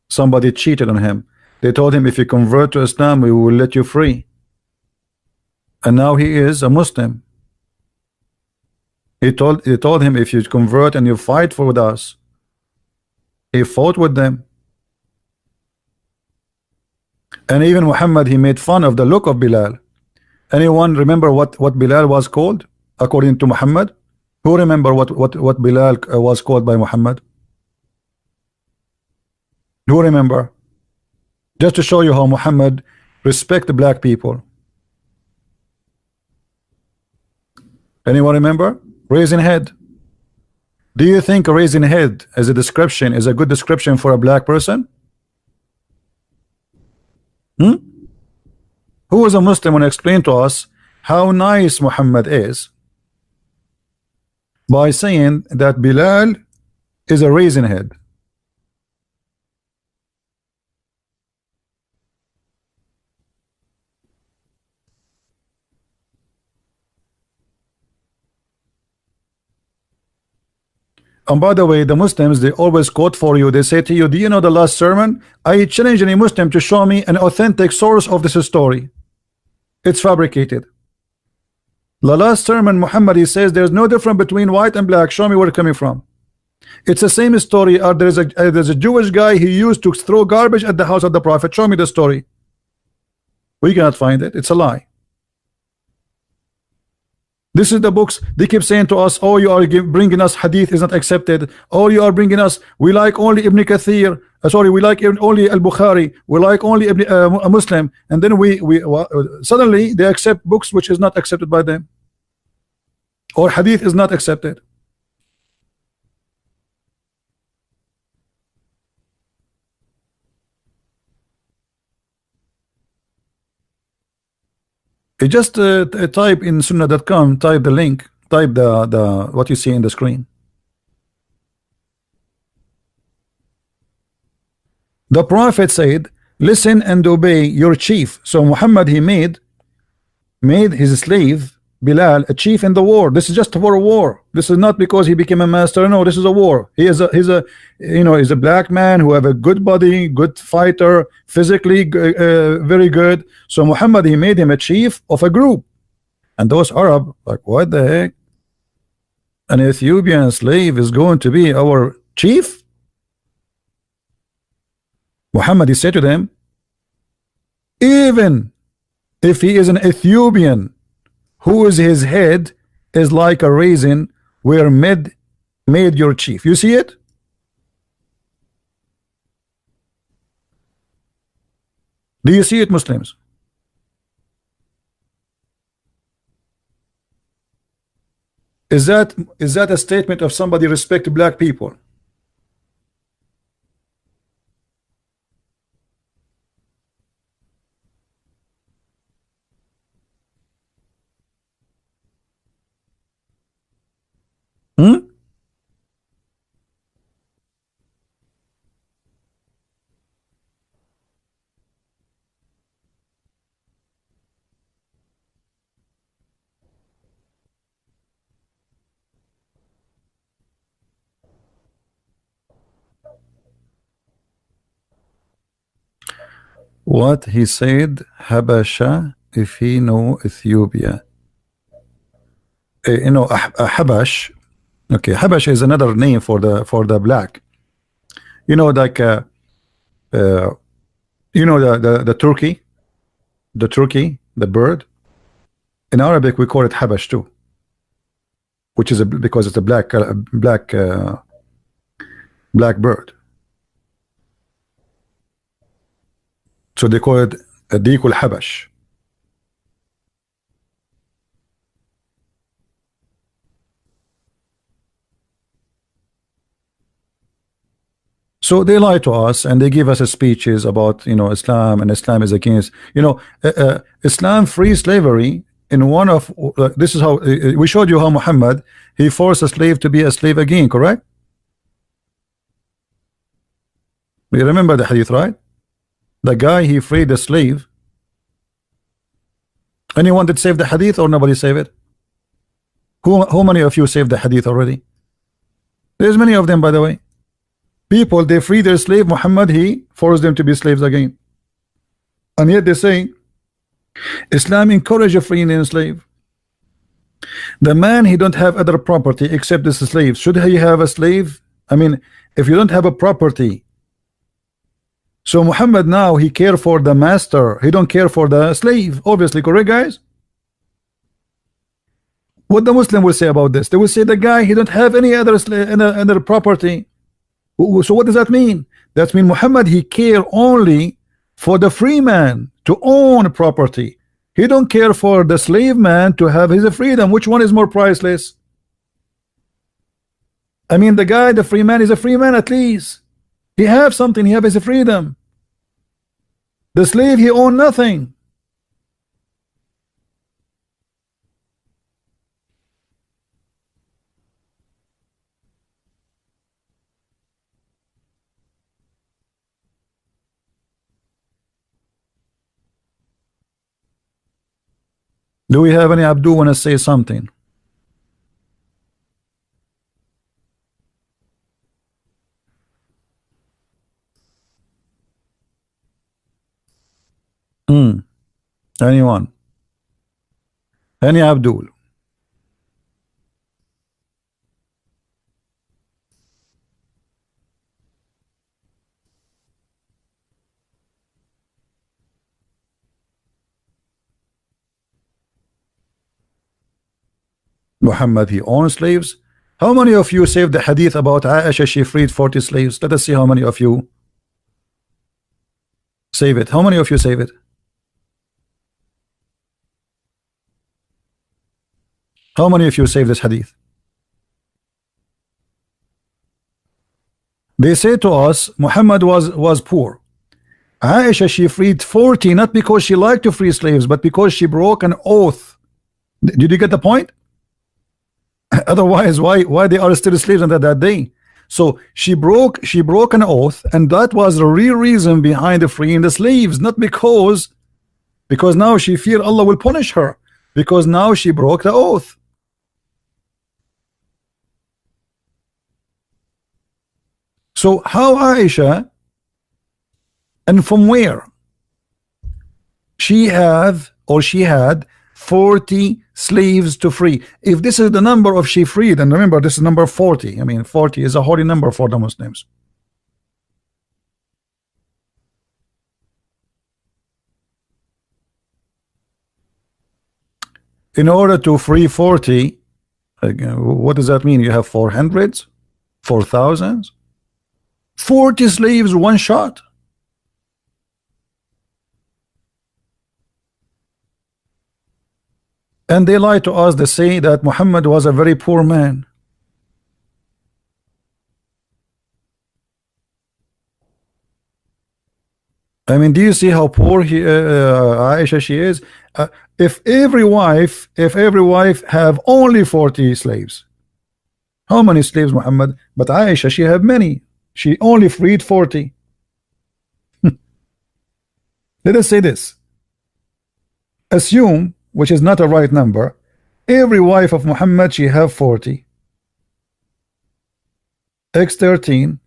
Somebody cheated on him. They told him, if you convert to Islam, we will let you free. And now he is a Muslim. He told him, if you convert and you fight with us. He fought with them. And even Muhammad, he made fun of the look of Bilal. Anyone remember what Bilal was called according to Muhammad? Who remember what Bilal was called by Muhammad? Who remember? Just to show you how Muhammad respect black people. Anyone remember? Raising head. Do you think raising head as a description is a good description for a black person? Who is a Muslim and explain to us how nice Muhammad is by saying that Bilal is a raisin head? And by the way, the Muslims, they always quote for you. They say to you, do you know the last sermon? I challenge any Muslim to show me an authentic source of this story. It's fabricated. The last sermon, Muhammad, he says there's no difference between white and black. Show me where it's coming from. It's the same story. There's a Jewish guy, he used to throw garbage at the house of the Prophet. Show me the story. We cannot find it. It's a lie. This is the books. They keep saying to us, oh, you are bringing us hadith is not accepted. Oh, you are bringing us, we like only Ibn Kathir. Sorry, we like only Al-Bukhari. We like only a Muslim. And then suddenly they accept books which is not accepted by them. Or hadith is not accepted. You just type in sunnah.com, type the link, type the what you see in the screen. The Prophet said, listen and obey your chief. So Muhammad, he made his slave Bilal a chief in the war. This is just for a war. This is not because he became a master. No, this is a war. He's a black man who have a good body, good fighter, physically very good. So Muhammad, he made him a chief of a group. And those Arab like, what the heck? An Ethiopian slave is going to be our chief? Muhammad, he said to them, even if he is an Ethiopian whose his head is like a raisin, we're made your chief. You see it? Do you see it, Muslims? Is that a statement of somebody respect black people? Hmm? What he said, Habasha, if he know Ethiopia. You know, Habash. Okay, Habash is another name for the black. You know, like you know the turkey, the bird. In Arabic, we call it Habash too, which is because it's a black bird. So they call it Dikul Habash. So they lie to us and they give us speeches about, you know, Islam, and Islam is against, you know, Islam free slavery. In one of this is how we showed you how Muhammad, he forced a slave to be a slave again, correct? You remember the hadith, right? The guy, he freed the slave. Anyone that saved the hadith or nobody saved it? How many of you saved the hadith already? There's many of them, by the way. People, they free their slave. Muhammad, he forced them to be slaves again. And yet they say Islam encourages freeing a slave. The man, he don't have other property except this slave. Should he have a slave? I mean, if you don't have a property, so Muhammad now, he care for the master, he don't care for the slave, obviously, correct, guys? What the Muslim will say about this? They will say the guy, he don't have any other another property. So what does that mean? That means Muhammad, he care only for the free man to own property. He don't care for the slave man to have his freedom. Which one is more priceless? I mean, the guy, the free man, is a free man at least. He have something, he have his freedom. The slave, he own nothing. Do we have any Abdul want to say something? Anyone? Any Abdul? Muhammad, he owns slaves. How many of you saved the hadith about Aisha, she freed 40 slaves? Let us see how many of you save it. How many of you save it? How many of you save this hadith? They say to us Muhammad was poor. Aisha, she freed 40 not because she liked to free slaves, but because she broke an oath. Did you get the point? Otherwise, why they are still slaves until that day? So she broke an oath, and that was the real reason behind the freeing the slaves, not because now she feared Allah will punish her, because now she broke the oath. So how Aisha, and from where she had 40 slaves to free. If this is the number of she freed, and remember this is number 40, I mean 40 is a holy number for the Muslims. In order to free 40, what does that mean? You have 400s, 4,000s, 40 slaves one shot. And they lie to us. They say that Muhammad was a very poor man. I mean, do you see how poor Aisha she is? If every wife have only 40 slaves, how many slaves Muhammad? But Aisha she have many. She only freed 40. Let us say this. Assume, which is not a right number, every wife of Muhammad she have 40. X13,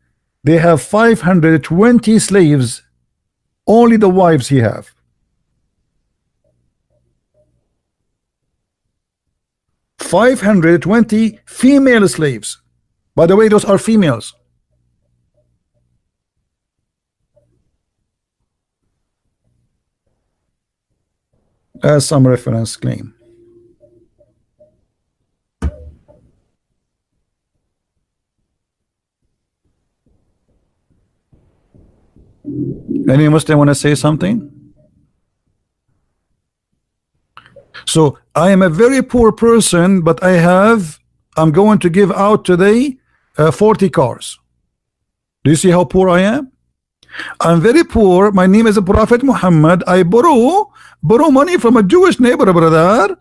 they have 520 slaves. Only the wives he have. $520 female slaves. By the way, those are females. As some reference claim. Any Muslim want to say something? So I am a very poor person, but I'm going to give out today 40 cars. Do you see how poor I am? I'm very poor. My name is Prophet Muhammad. I borrow money from a Jewish neighbor, brother,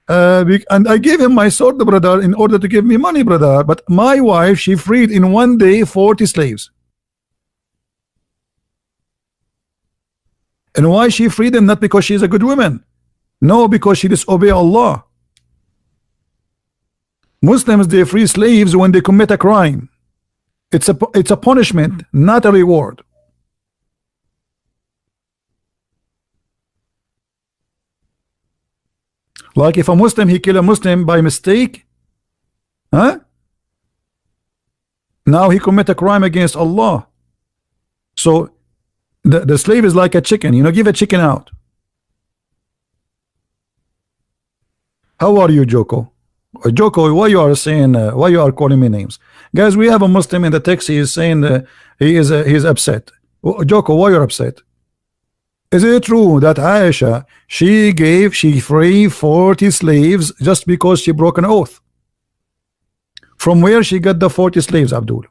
and I gave him my sword, brother, in order to give me money, brother. But my wife, she freed in one day 40 slaves. And why she freed them? Not because she's a good woman. No, because she disobey Allah. Muslims, they free slaves when they commit a crime. It's a punishment, not a reward. Like if a Muslim, he kill a Muslim by mistake, huh? Now he commit a crime against Allah. So the slave is like a chicken, you know, give a chicken out. How are you, Joko? Joko, why you are saying, why you are calling me names? Guys, we have a Muslim in the text, he is saying he's upset. Joko, why you're upset? Is it true that Aisha, she freed 40 slaves just because she broke an oath? From where she got the 40 slaves, Abdul?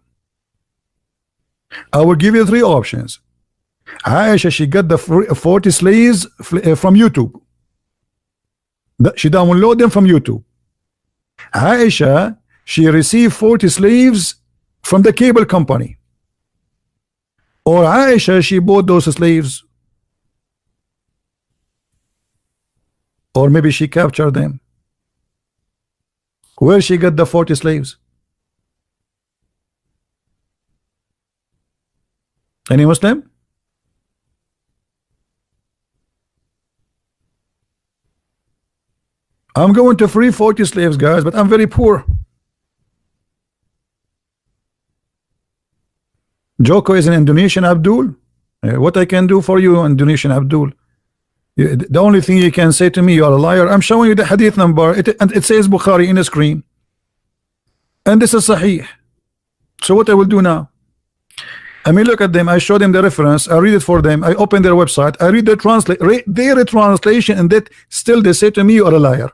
I will give you three options. Aisha, she got the 40 slaves from YouTube. She downloaded them from YouTube. Aisha, she received 40 slaves from the cable company. Or Aisha, she bought those slaves. Or maybe she captured them. Where she got the 40 slaves? Any Muslim? I'm going to free 40 slaves, guys, but I'm very poor. Joko is an Indonesian, Abdul. What I can do for you, Indonesian Abdul? The only thing you can say to me, you are a liar. I'm showing you the hadith number, and it says Bukhari in the screen, and this is Sahih. So what I will do now? I mean, look at them. I show them the reference. I read it for them. I open their website. I read their translation, and that still they say to me, you are a liar.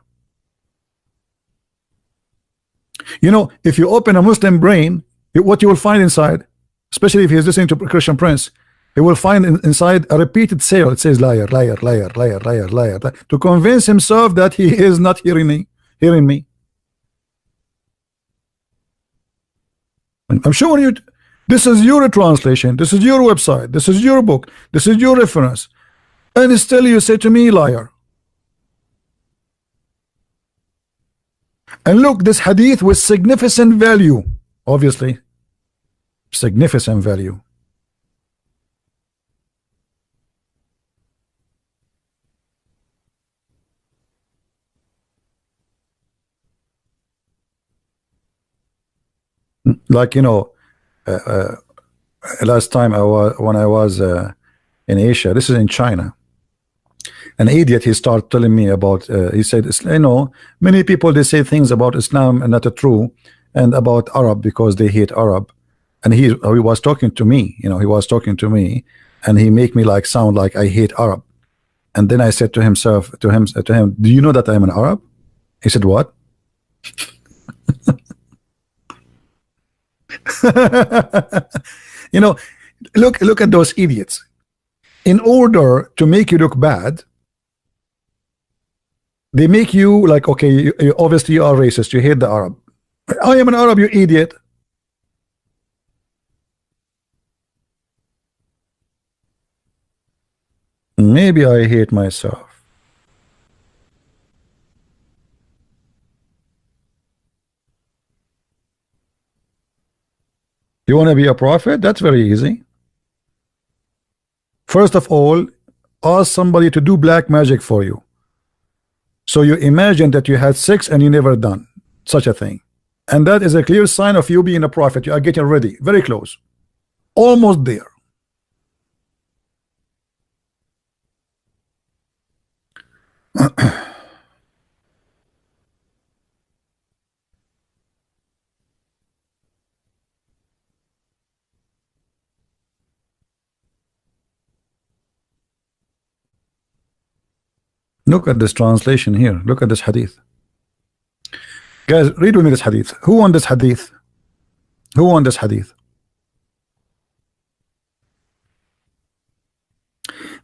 You know, if you open a Muslim brain, what you will find inside, especially if he is listening to Christian Prince, he will find inside a repeated sale. It says liar, liar, liar, liar, liar, liar, to convince himself that he is not hearing me. I'm showing you. This is your translation. This is your website. This is your book. This is your reference. And still you say to me, liar. And look, this hadith with significant value. Obviously, significant value. Like, you know, last time when I was in Asia, this is in China, an idiot, he started telling me about he said, you know, many people, they say things about Islam and not true, and about Arab because they hate Arab. And he was talking to me, you know, he was talking to me, and he make me like sound like I hate Arab. And then I said to him, do you know that I am an Arab? He said, what? You know, look at those idiots. In order to make you look bad, they make you like, okay, you obviously you are racist, you hate the Arab. I am an Arab, you idiot. Maybe I hate myself. You want to be a prophet? That's very easy. First of all, ask somebody to do black magic for you. So you imagine that you had sex and you never done such a thing. And that is a clear sign of you being a prophet. You are getting ready, very close, almost there. Look at this translation here. Look at this hadith. Guys, read with me this hadith. Who won this hadith? Who won this hadith?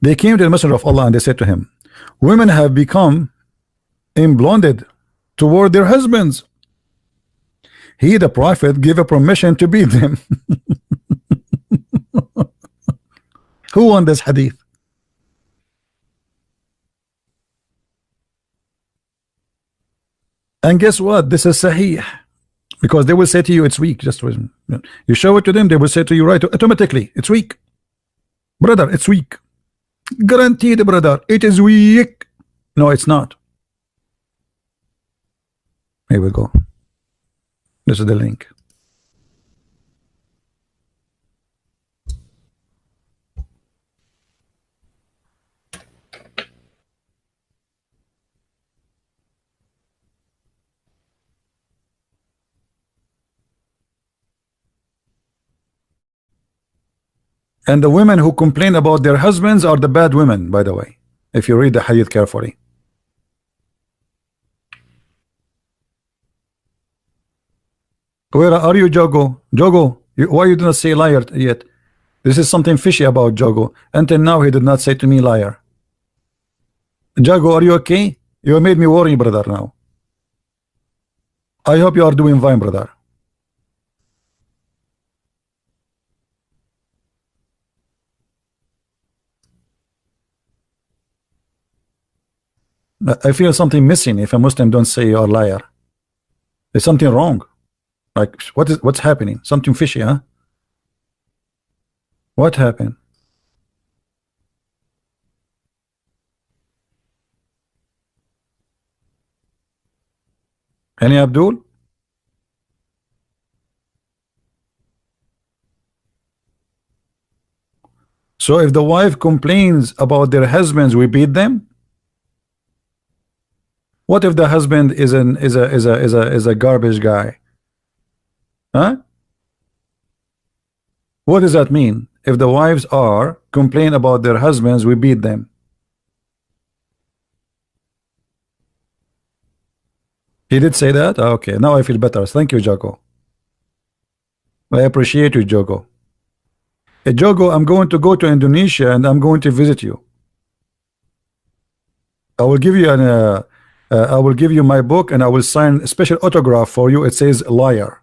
They came to the Messenger of Allah and they said to him, women have become emblonded toward their husbands. He, the prophet, gave a permission to beat them. Who won this hadith? And guess what? This is sahih, because they will say to you it's weak. Just you show it to them, they will say to you right automatically it's weak. Brother, it's weak. Guaranteed, brother, it is weak. No, it's not. Here we go. This is the link. And the women who complain about their husbands are the bad women, by the way, if you read the hadith carefully. Where are you, Jogo? Jogo, why you do not say liar yet? This is something fishy about Jogo. Until now, he did not say to me liar. Jogo, are you okay? You made me worry, brother, now. I hope you are doing fine, brother. I feel something missing if a Muslim don't say you're a liar. There's something wrong. Like, what's happening? Something fishy, huh? What happened? Any Abdul? So if the wife complains about their husbands, we beat them? What if the husband is a garbage guy? Huh? What does that mean? If the wives are complain about their husbands, we beat them. He did say that? Okay, now I feel better. Thank you, Jogo. I appreciate you, Jogo. Hey, Jogo, I'm going to go to Indonesia and I'm going to visit you. I will give you an I will give you my book and I will sign a special autograph for you. It says liar.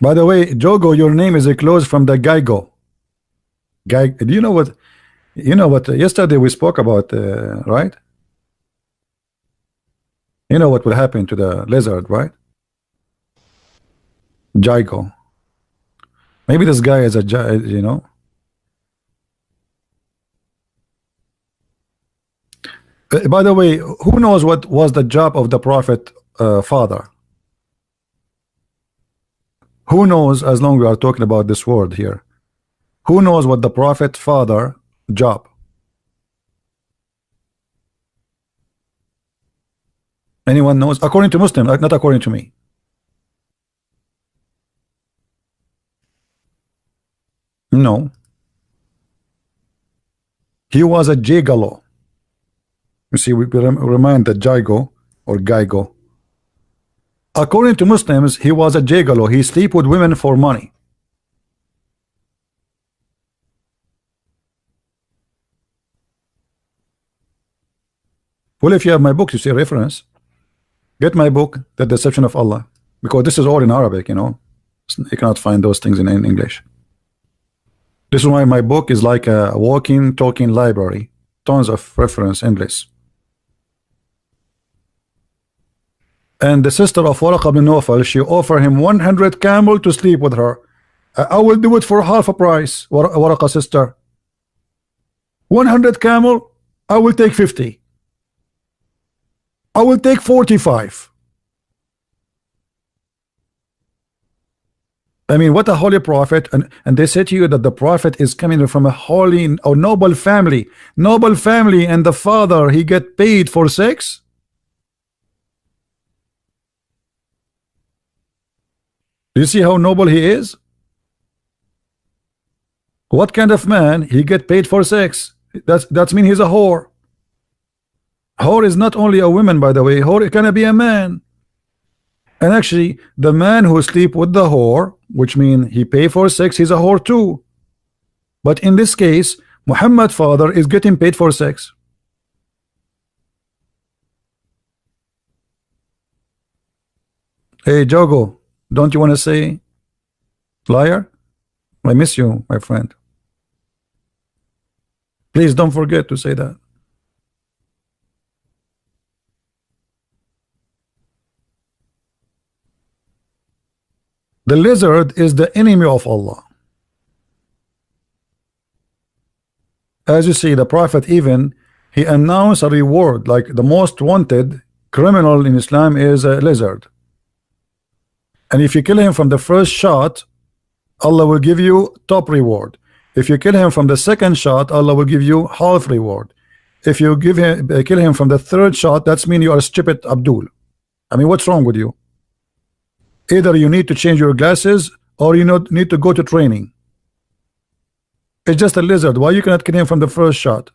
By the way, Jogo, your name is a close from the Geigo. Do you know what? You know what? Yesterday we spoke about, right? You know what will happen to the lizard, right? Gygo. Maybe this guy is a, you know. By the way, who knows what was the job of the prophet father? Who knows, as long we are talking about this word here, who knows what the prophet father job? Anyone knows? According to Muslim, not according to me. No. He was a gigolo. You see, we remind that Jigo or Gaigo. According to Muslims, he was a gigolo. He sleep with women for money. Well, if you have my book, you see a reference. Get my book, The Deception of Allah, because this is all in Arabic, you know. You cannot find those things in English. This is why my book is like a walking, talking library. Tons of reference endless. And the sister of Waraq ibn Nawfal, she offered him 100 camel to sleep with her. I will do it for half a price, Waraqah sister. 100 camel, I will take 50. I will take 45. I mean, what a holy prophet. And they say to you that the prophet is coming from a holy or noble family. Noble family, and the father, he get paid for sex? Do you see how noble he is? What kind of man he get paid for sex? That's mean he's a whore. Whore is not only a woman, by the way. Whore can be a man. And actually, the man who sleep with the whore, which means he pay for sex, he's a whore too. But in this case, Muhammad father is getting paid for sex. Hey Jogo, don't you want to say liar? I miss you, my friend. Please don't forget to say that. The lizard is the enemy of Allah. As you see, the prophet even, he announced a reward, like the most wanted criminal in Islam is a lizard. And if you kill him from the first shot, Allah will give you top reward. If you kill him from the second shot, Allah will give you half reward. If you kill him from the third shot, that's mean you are stupid Abdul. I mean, what's wrong with you? Either you need to change your glasses or you need to go to training. It's just a lizard. Why you cannot kill him from the first shot?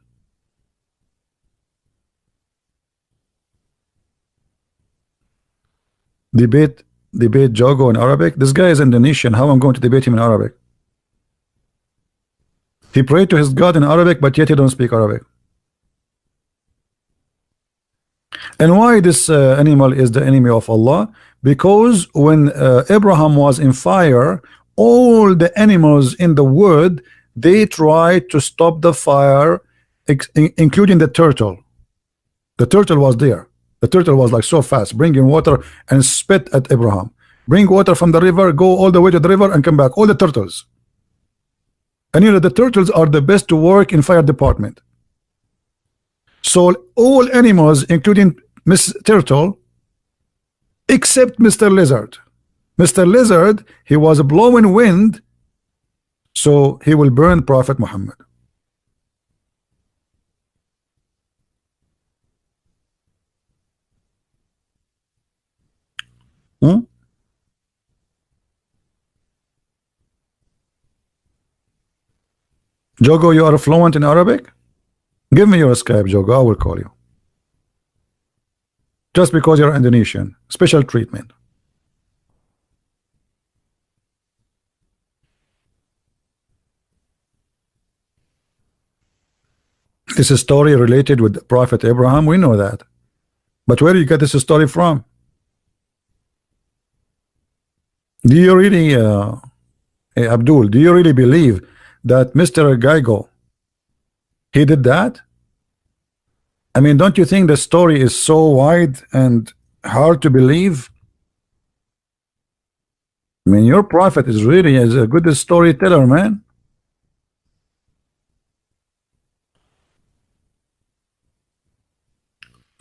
Debate Jogo in Arabic. This guy is Indonesian. How I'm going to debate him in Arabic? He prayed to his God in Arabic, but yet he don't speak Arabic. And why this animal is the enemy of Allah? Because when Abraham was in fire, all the animals in the wood, they tried to stop the fire, including the turtle. The turtle was there. The turtle was like so fast, bringing water and spit at Abraham. Bring water from the river, go all the way to the river and come back. All the turtles. And you know, the turtles are the best to work in fire department. So all animals, including Miss Turtle, except Mr. Lizard. Mr. Lizard, he was blowing wind, so he will burn Prophet Muhammad. Jogo, you are fluent in Arabic? Give me your Skype, Jogo. I will call you. Just because you're Indonesian. Special treatment. This is a story related with Prophet Abraham. We know that. But where do you get this story from? Do you really, hey, Abdul, do you really believe that Mr. Gaigo, he did that? I mean, don't you think the story is so wide and hard to believe? I mean, your prophet is really a good storyteller, man.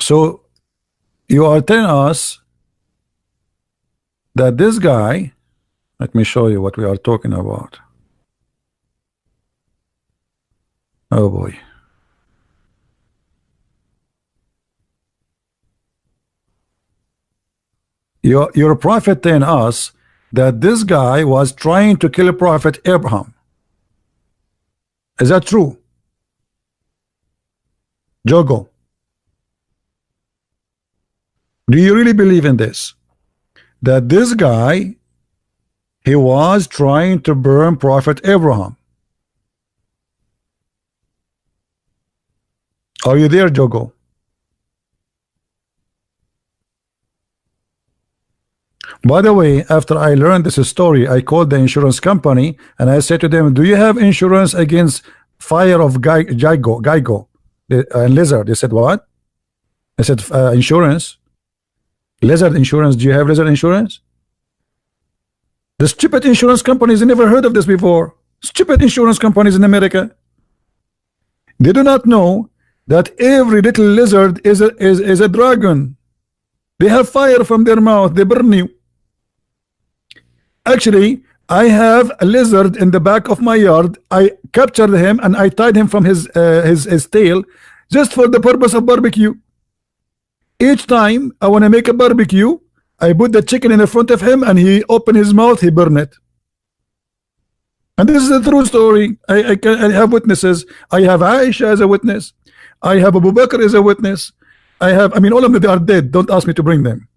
So you are telling us that this guy, let me show you what we are talking about. Oh boy. Your prophet telling us that this guy was trying to kill Prophet Abraham. Is that true? Jogo, do you really believe in this? That this guy, he was trying to burn Prophet Abraham? Are you there, Jogo? By the way, after I learned this story, I called the insurance company and I said to them, do you have insurance against fire of Geigo and lizard? They said, what? I said, insurance. Lizard insurance. Do you have lizard insurance? The stupid insurance companies, never heard of this before. Stupid insurance companies in America. They do not know that every little lizard is a dragon. They have fire from their mouth. They burn you. Actually, I have a lizard in the back of my yard. I captured him and I tied him from his tail just for the purpose of barbecue. Each time I want to make a barbecue, I put the chicken in the front of him and he open his mouth, he burn it. And this is a true story. I have witnesses. I have Aisha as a witness. I have Abu Bakr as a witness. I mean, all of them, they are dead. Don't ask me to bring them.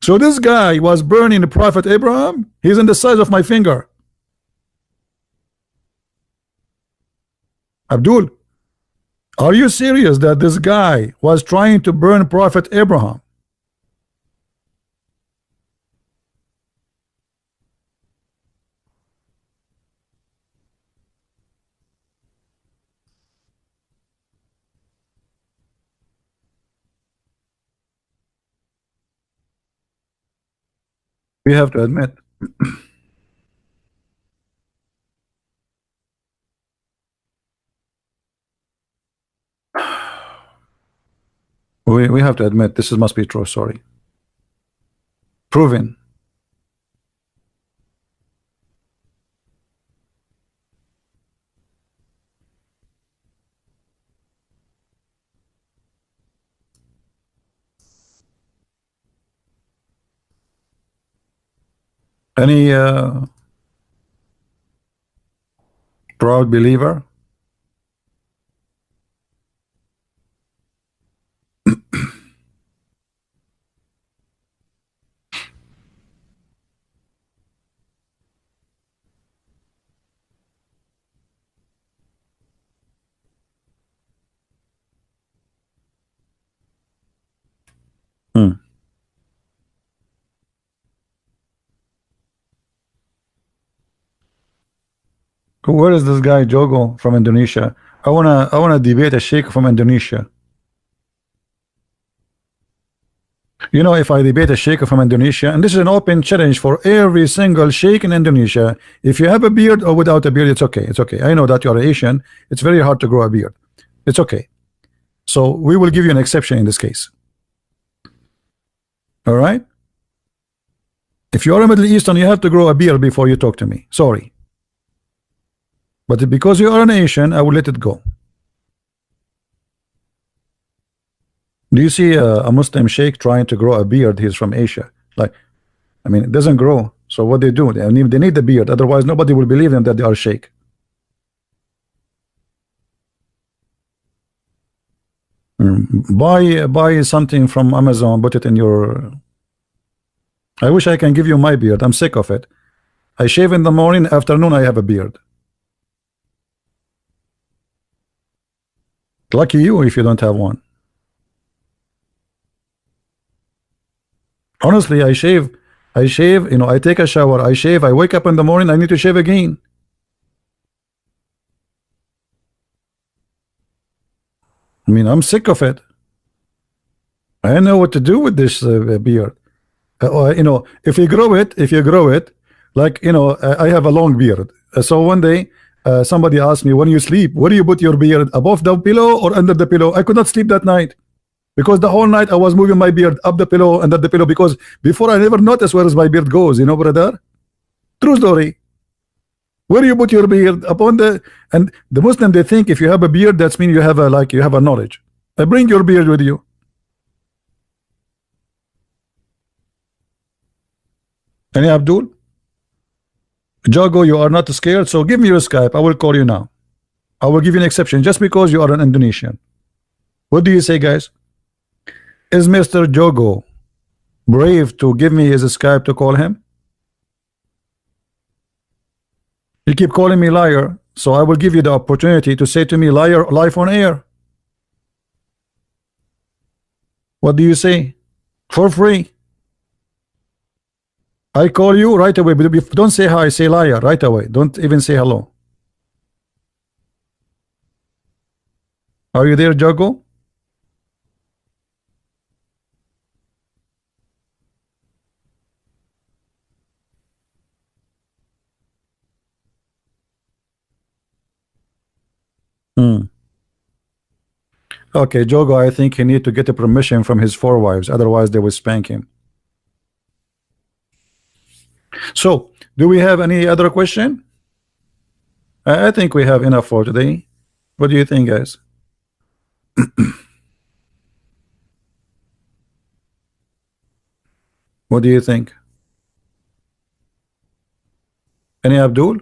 So this guy was burning the Prophet Abraham. He's in the size of my finger. Abdul, are you serious that this guy was trying to burn Prophet Abraham? We have to admit. We have to admit this must be true. Sorry. Proven. Any proud believer? Where is this guy Jogo from Indonesia? I wanna debate a sheikh from Indonesia. You know, if I debate a sheikh from Indonesia, and this is an open challenge for every single sheikh in Indonesia, if you have a beard or without a beard, it's okay. It's okay. I know that you're Asian. It's very hard to grow a beard. It's okay. So we will give you an exception in this case. All right? If you're a Middle Eastern, you have to grow a beard before you talk to me. Sorry. But because you are an Asian, I will let it go. Do you see a Muslim sheikh trying to grow a beard? He's from Asia. Like, I mean, it doesn't grow. So what they do? They need the beard. Otherwise, nobody will believe them that they are sheikh. Buy something from Amazon. Put it in your. I wish I can give you my beard. I'm sick of it. I shave in the morning. Afternoon, I have a beard. Lucky you if you don't have one. Honestly, I shave, you know, I take a shower, I shave, I wake up in the morning, I need to shave again. I mean, I'm sick of it. I don't know what to do with this beard. You know, if you grow it, like, you know, I have a long beard. So one day somebody asked me, when you sleep, where do you put your beard, above the pillow or under the pillow? I could not sleep that night because the whole night I was moving my beard up the pillow, under the pillow, because before I never noticed where my beard goes, you know, brother. True story. Where do you put your beard? Upon the, and the Muslim, they think if you have a beard, that's mean you have a, like, you have a knowledge. Bring your beard with you. Any Abdul? Jago, you are not scared, so give me your Skype. I will call you now. I will give you an exception just because you are an Indonesian. What do you say, guys? Is Mr. Jogo brave to give me his Skype to call him? You keep calling me liar, so I will give you the opportunity to say to me liar live on air. What do you say? For free. I call you right away, but don't say hi, say liar right away. Don't even say hello. Are you there, Jago? Okay, Jogo, I think he need to get a permission from his 4 wives, otherwise they will spank him. So, do we have any other question? I think we have enough for today. What do you think, guys? What do you think? Any Abdul?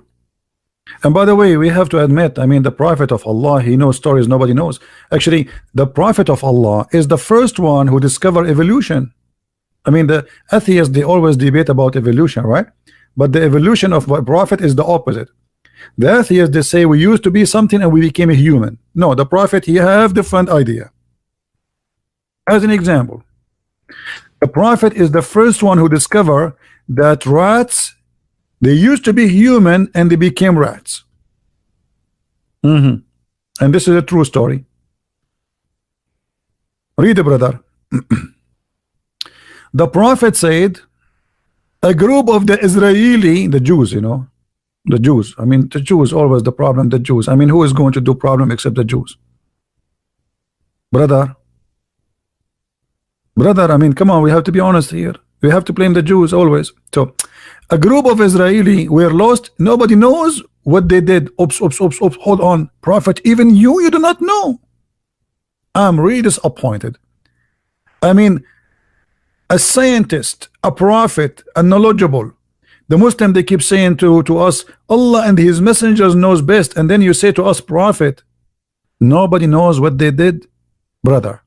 And by the way, we have to admit, I mean, the Prophet of Allah, he knows stories nobody knows. Actually, the Prophet of Allah is the first one who discovered evolution. I mean, the atheists, they always debate about evolution, right? But the evolution of the Prophet is the opposite. The atheists, they say we used to be something and we became a human. No, the Prophet, he have different idea. As an example, the Prophet is the first one who discovered that rats, they used to be human and they became rats. And this is a true story. Read it, brother. The Prophet said, a group of the Israeli, the Jews, you know, the Jews. I mean, the Jews always the problem, the Jews. I mean, who is going to do problem except the Jews? Brother, I mean, come on, we have to be honest here. We have to blame the Jews always. So, a group of Israeli were lost. Nobody knows what they did. Oops, hold on. Prophet, even you do not know. I'm really disappointed. I mean, a scientist, a prophet, a knowledgeable. The Muslim, they keep saying to us, Allah and his messengers knows best. And then you say to us, prophet, nobody knows what they did. Brother,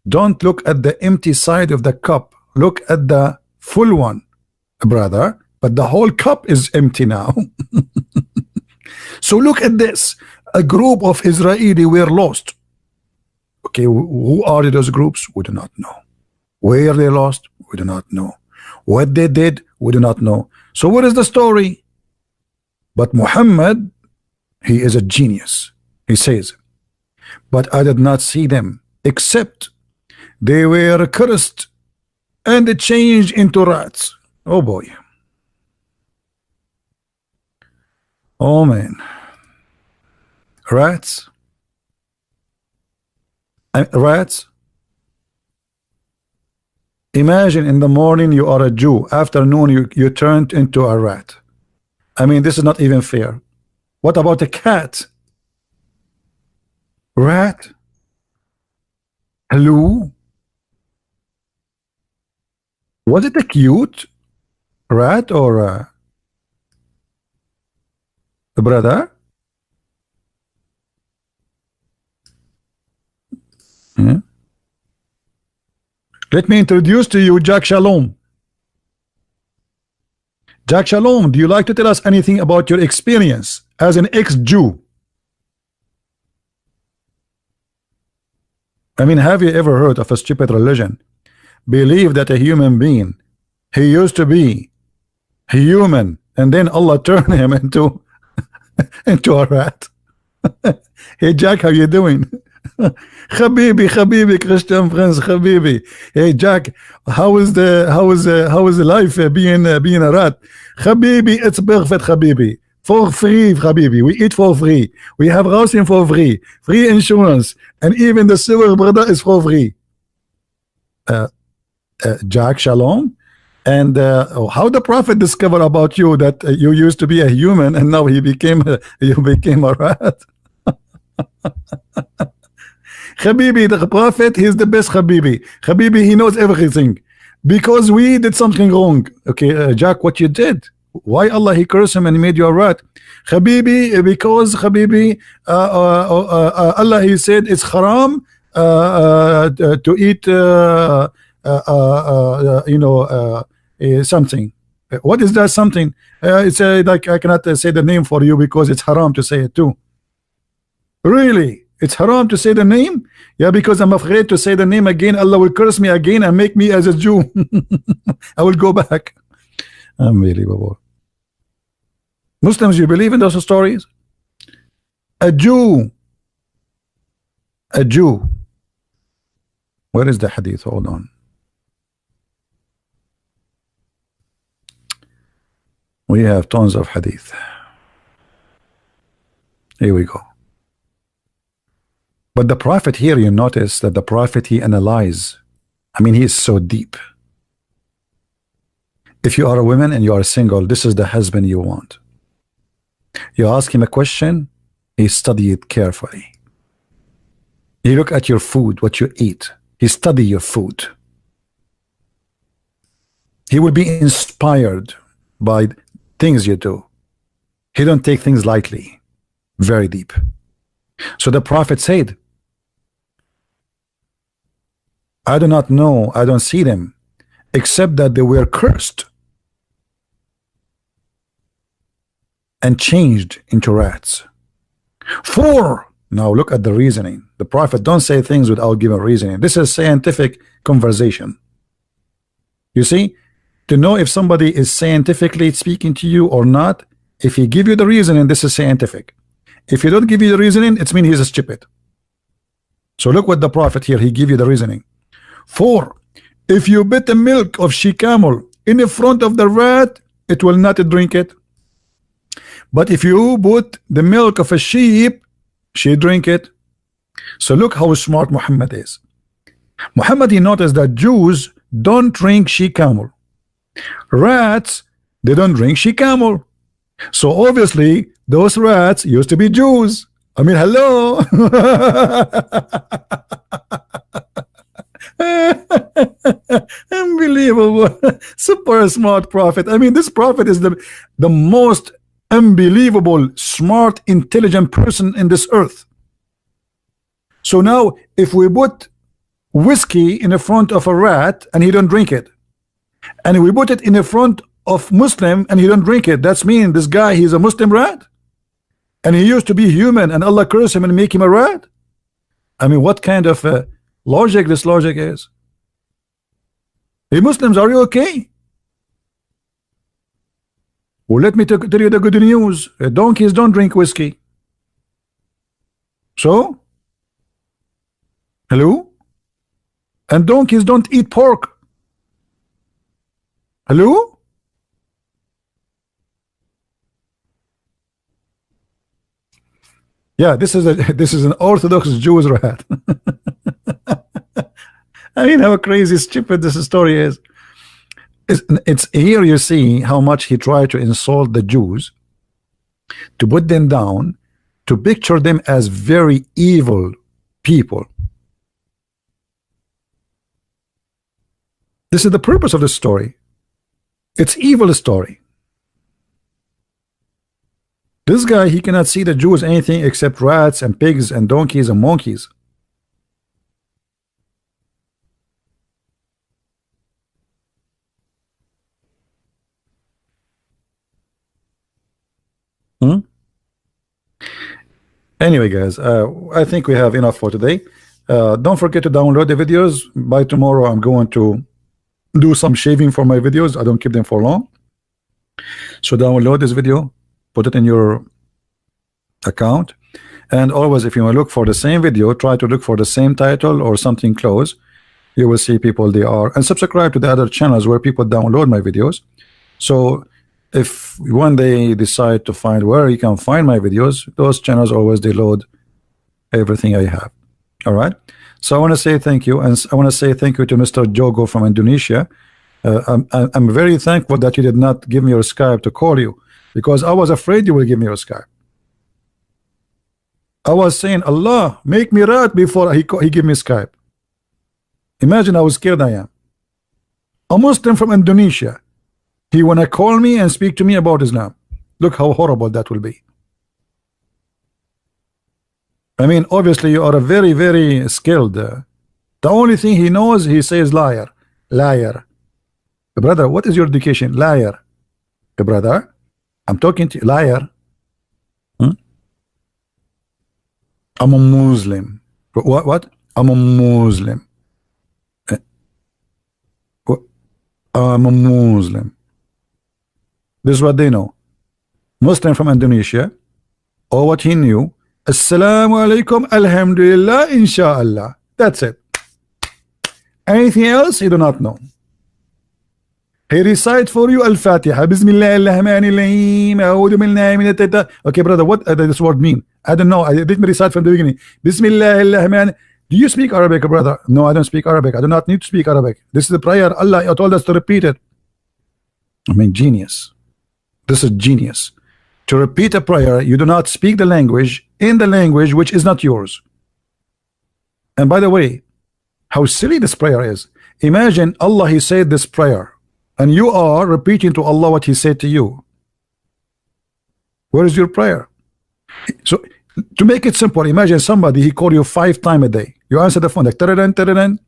don't look at the empty side of the cup. Look at the full one, brother. But the whole cup is empty now. So look at this. A group of Israeli were lost. Okay, who are those groups? We do not know. Where they lost? We do not know. What they did? We do not know. So what is the story? But Muhammad, he is a genius. He says, but I did not see them except they were cursed and they changed into rats. Oh boy. Oh man. Rats. Rats. Imagine in the morning you are a Jew, afternoon you turned into a rat. I mean, this is not even fair. What about a cat? Rat? Hello? Was it a cute rat or a brother? Yeah. Let me introduce to you Jack Shalom. Jack Shalom, do you like to tell us anything about your experience as an ex-Jew? I mean, have you ever heard of a stupid religion? Believe that a human being, he used to be human, and then Allah turned him into a rat. Hey Jack, how you doing? Habibi, Christian friends, Habibi. Hey Jack, how is the life being a rat? Habibi, it's perfect, Habibi. For free, Habibi. We eat for free. We have housing for free. Free insurance. And even the silver, brother, is for free. Jack, shalom. And how the Prophet discovered about you that you used to be a human and now you became a rat. Habibi, the Prophet, he's the best Habibi. Habibi, he knows everything. Because we did something wrong. Okay, Jack, what you did? Why Allah he cursed him and he made you a rat? Habibi, because Habibi, Allah he said it's haram to eat something. What is that something? It's like I cannot say the name for you because it's haram to say it too. Really? It's haram to say the name? Yeah, because I'm afraid to say the name again. Allah will curse me again and make me as a Jew. I will go back. Unbelievable. Muslims, you believe in those stories? A Jew. Where is the hadith? Hold on. We have tons of hadith. Here we go. But the Prophet here, you notice that the Prophet, he analyzes. I mean, he is so deep. If you are a woman and you are single, this is the husband you want. You ask him a question, he study it carefully. You look at your food, what you eat. He study your food. He will be inspired by things you do. He don't take things lightly. Very deep. So the Prophet said, I do not know, I don't see them, except that they were cursed and changed into rats. Now look at the reasoning. The Prophet don't say things without giving reasoning. This is scientific conversation. You see, to know if somebody is scientifically speaking to you or not, if he give you the reasoning, this is scientific. If he don't give you the reasoning, it means he's stupid. So look what the Prophet here, he give you the reasoning. 4, if you put the milk of she-camel in the front of the rat, it will not drink it. But if you put the milk of a sheep, she drink it. So look how smart Muhammad is. Muhammad, he noticed that Jews don't drink she-camel. Rats, they don't drink she-camel. So obviously those rats used to be Jews. I mean, hello. Unbelievable. Super smart Prophet. I mean, this Prophet is the most unbelievable, smart, intelligent person in this earth. So now if we put whiskey in the front of a rat and he don't drink it, and we put it in the front of Muslim and he don't drink it, that's mean this guy, he's a Muslim rat, and he used to be human and Allah curse him and make him a rat. I mean, what kind of logic this logic is? Hey Muslims, are you okay? Well, let me tell you the good news. Donkeys don't drink whiskey. So hello? And donkeys don't eat pork. Hello? Yeah, this is an Orthodox Jewish rat. I mean, how crazy stupid this story is. It's here you see how much he tried to insult the Jews, to put them down, to picture them as very evil people. This is the purpose of the story. It's evil story. This guy, he cannot see the Jews anything except rats and pigs and donkeys and monkeys. Anyway, guys, I think we have enough for today. Don't forget to download the videos. By tomorrow, I'm going to do some shaving for my videos. I don't keep them for long. So download this video, put it in your account, and always, if you want to look for the same video, try to look for the same title or something close. You will see people they are, and subscribe to the other channels where people download my videos. So if when they decide to find where you can find my videos, those channels always they load everything I have. All right. So I want to say thank you, and I want to say thank you to Mr. Jogo from Indonesia. I'm very thankful that you did not give me your Skype to call you, because I was afraid you will give me your Skype. I was saying, Allah, make me right before he give me Skype. Imagine how scared I am. A Muslim from Indonesia, he wanna call me and speak to me about Islam. Look how horrible that will be. I mean, obviously you are a very, very skilled. The only thing he knows, he says liar, liar. Brother, what is your education? Liar. Brother, I'm talking to you, liar. I'm a Muslim. What? I'm a Muslim. I'm a Muslim. This is what they know. Muslim from Indonesia, or what he knew, Assalamu alaikum, alhamdulillah, inshallah. That's it. Anything else, he do not know. He recite for you Al-Fatiha. Bismillahirrahmanirrahim. Okay, brother, what does this word mean? I don't know. I didn't recite from the beginning. Bismillahirrahmanirrahim. Do you speak Arabic, brother? No, I don't speak Arabic. I do not need to speak Arabic. This is the prayer. Allah told us to repeat it. I mean, genius. This is genius. To repeat a prayer, you do not speak the language in the language which is not yours. And by the way, how silly this prayer is. Imagine Allah, he said this prayer, and you are repeating to Allah what he said to you. Where is your prayer? So to make it simple, imagine somebody, he called you 5 times a day. You answer the phone like taradan, taradan,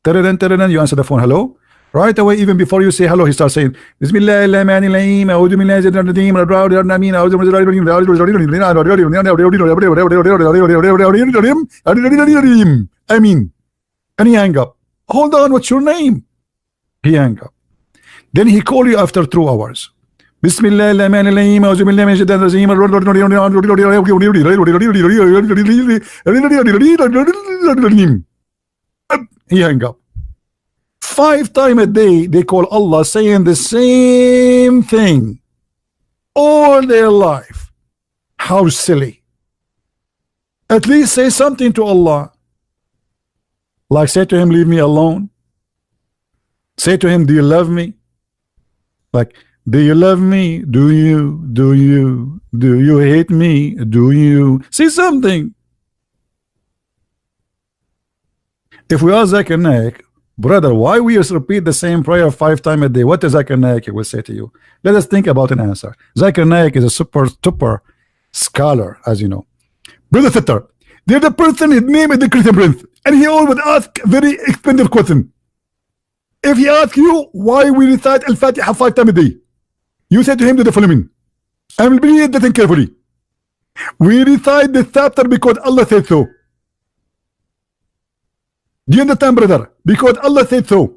taradan, taradan. You answer the phone, hello. Right away, even before you say hello, he starts saying Bismillahirrahmanirrahim. I mean, and he hang up. Hold on, what's your name? He hang up. Then he call you after 2 hours. Bismillahirrahmanirrahim. He hang up. 5 times a day they call Allah, saying the same thing all their life. How silly. At least say something to Allah, like say to him, leave me alone. Say to him, do you love me? Like, do you love me? Do you hate me? Do you say something? If we ask Zakir Naik, brother, why we just repeat the same prayer 5 times a day, what does Zakir Naik will say to you? Let us think about an answer. Zakir Naik is a super scholar, as you know. Brother Sitter, there's a person, his name is the Christian Prince, and he always ask very expensive question. If he asks you why we recite Al-Fatiha 5 times a day, you say to him the following. I will read that carefully. We recite this chapter because Allah said so. Do you understand, brother? Because Allah said so.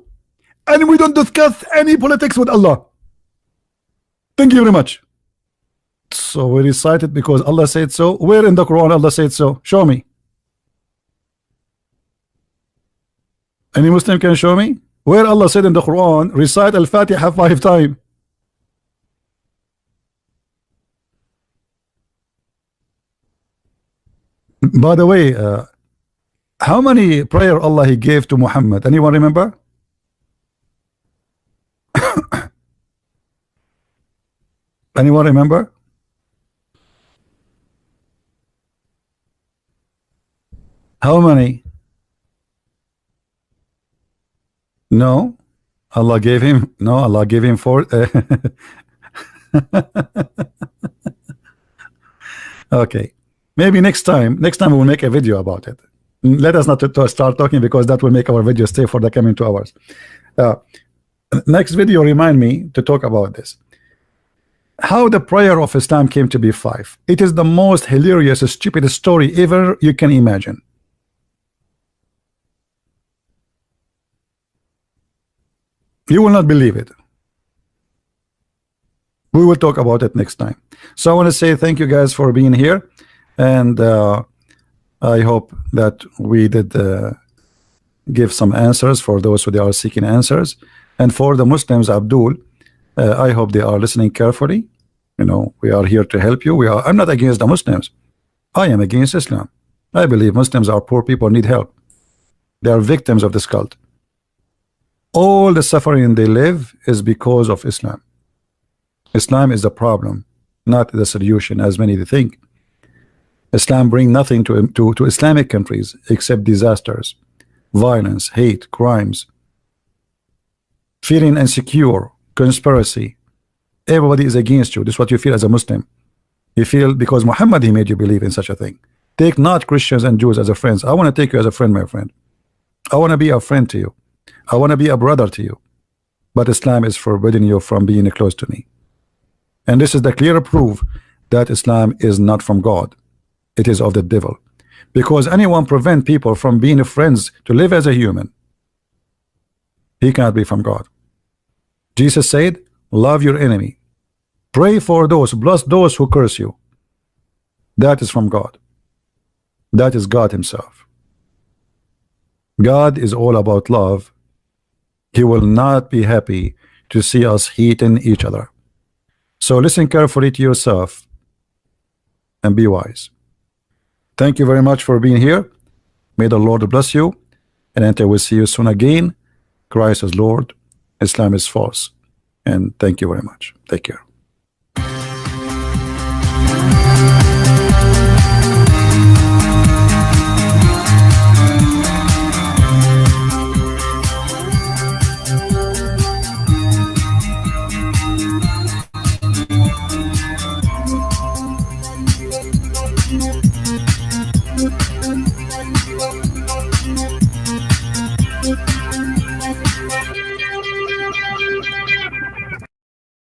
And we don't discuss any politics with Allah. Thank you very much. So we recite it because Allah said so. Where in the Quran Allah said so? Show me. Any Muslim can show me? Where Allah said in the Quran, recite Al-Fatiha 5 times. By the way, how many prayer Allah he gave to Muhammad? Anyone remember? Anyone remember? How many? No, Allah gave him. No, Allah gave him 4. Okay, maybe next time we'll make a video about it. Let us not to start talking, because that will make our video stay for the coming 2 hours. Next video remind me to talk about this. How the prayer of Islam came to be 5. It is the most hilarious, stupid story ever you can imagine. You will not believe it. We will talk about it next time. So I want to say thank you guys for being here, and I hope that we did give some answers for those who are seeking answers. And for the Muslims, Abdul, I hope they are listening carefully. You know, we are here to help you. I'm not against the Muslims. I am against Islam. I believe Muslims are poor people, need help. They are victims of this cult. All the suffering they live is because of Islam. Islam is the problem, not the solution, as many think. Islam brings nothing to Islamic countries except disasters, violence, hate, crimes, feeling insecure, conspiracy. Everybody is against you. This is what you feel as a Muslim. You feel because Muhammad, he made you believe in such a thing. Take not Christians and Jews as a friends. I want to take you as a friend, my friend. I want to be a friend to you. I want to be a brother to you. But Islam is forbidding you from being close to me. And this is the clear proof that Islam is not from God. It is of the devil. Because anyone prevent people from being friends to live as a human, he cannot be from God. Jesus said, love your enemy. Pray for those, bless those who curse you. That is from God. That is God himself. God is all about love. He will not be happy to see us hating each other. So listen carefully to yourself and be wise. Thank you very much for being here. May the Lord bless you, and until we see you soon again, Christ is Lord, Islam is false. And thank you very much. Take care.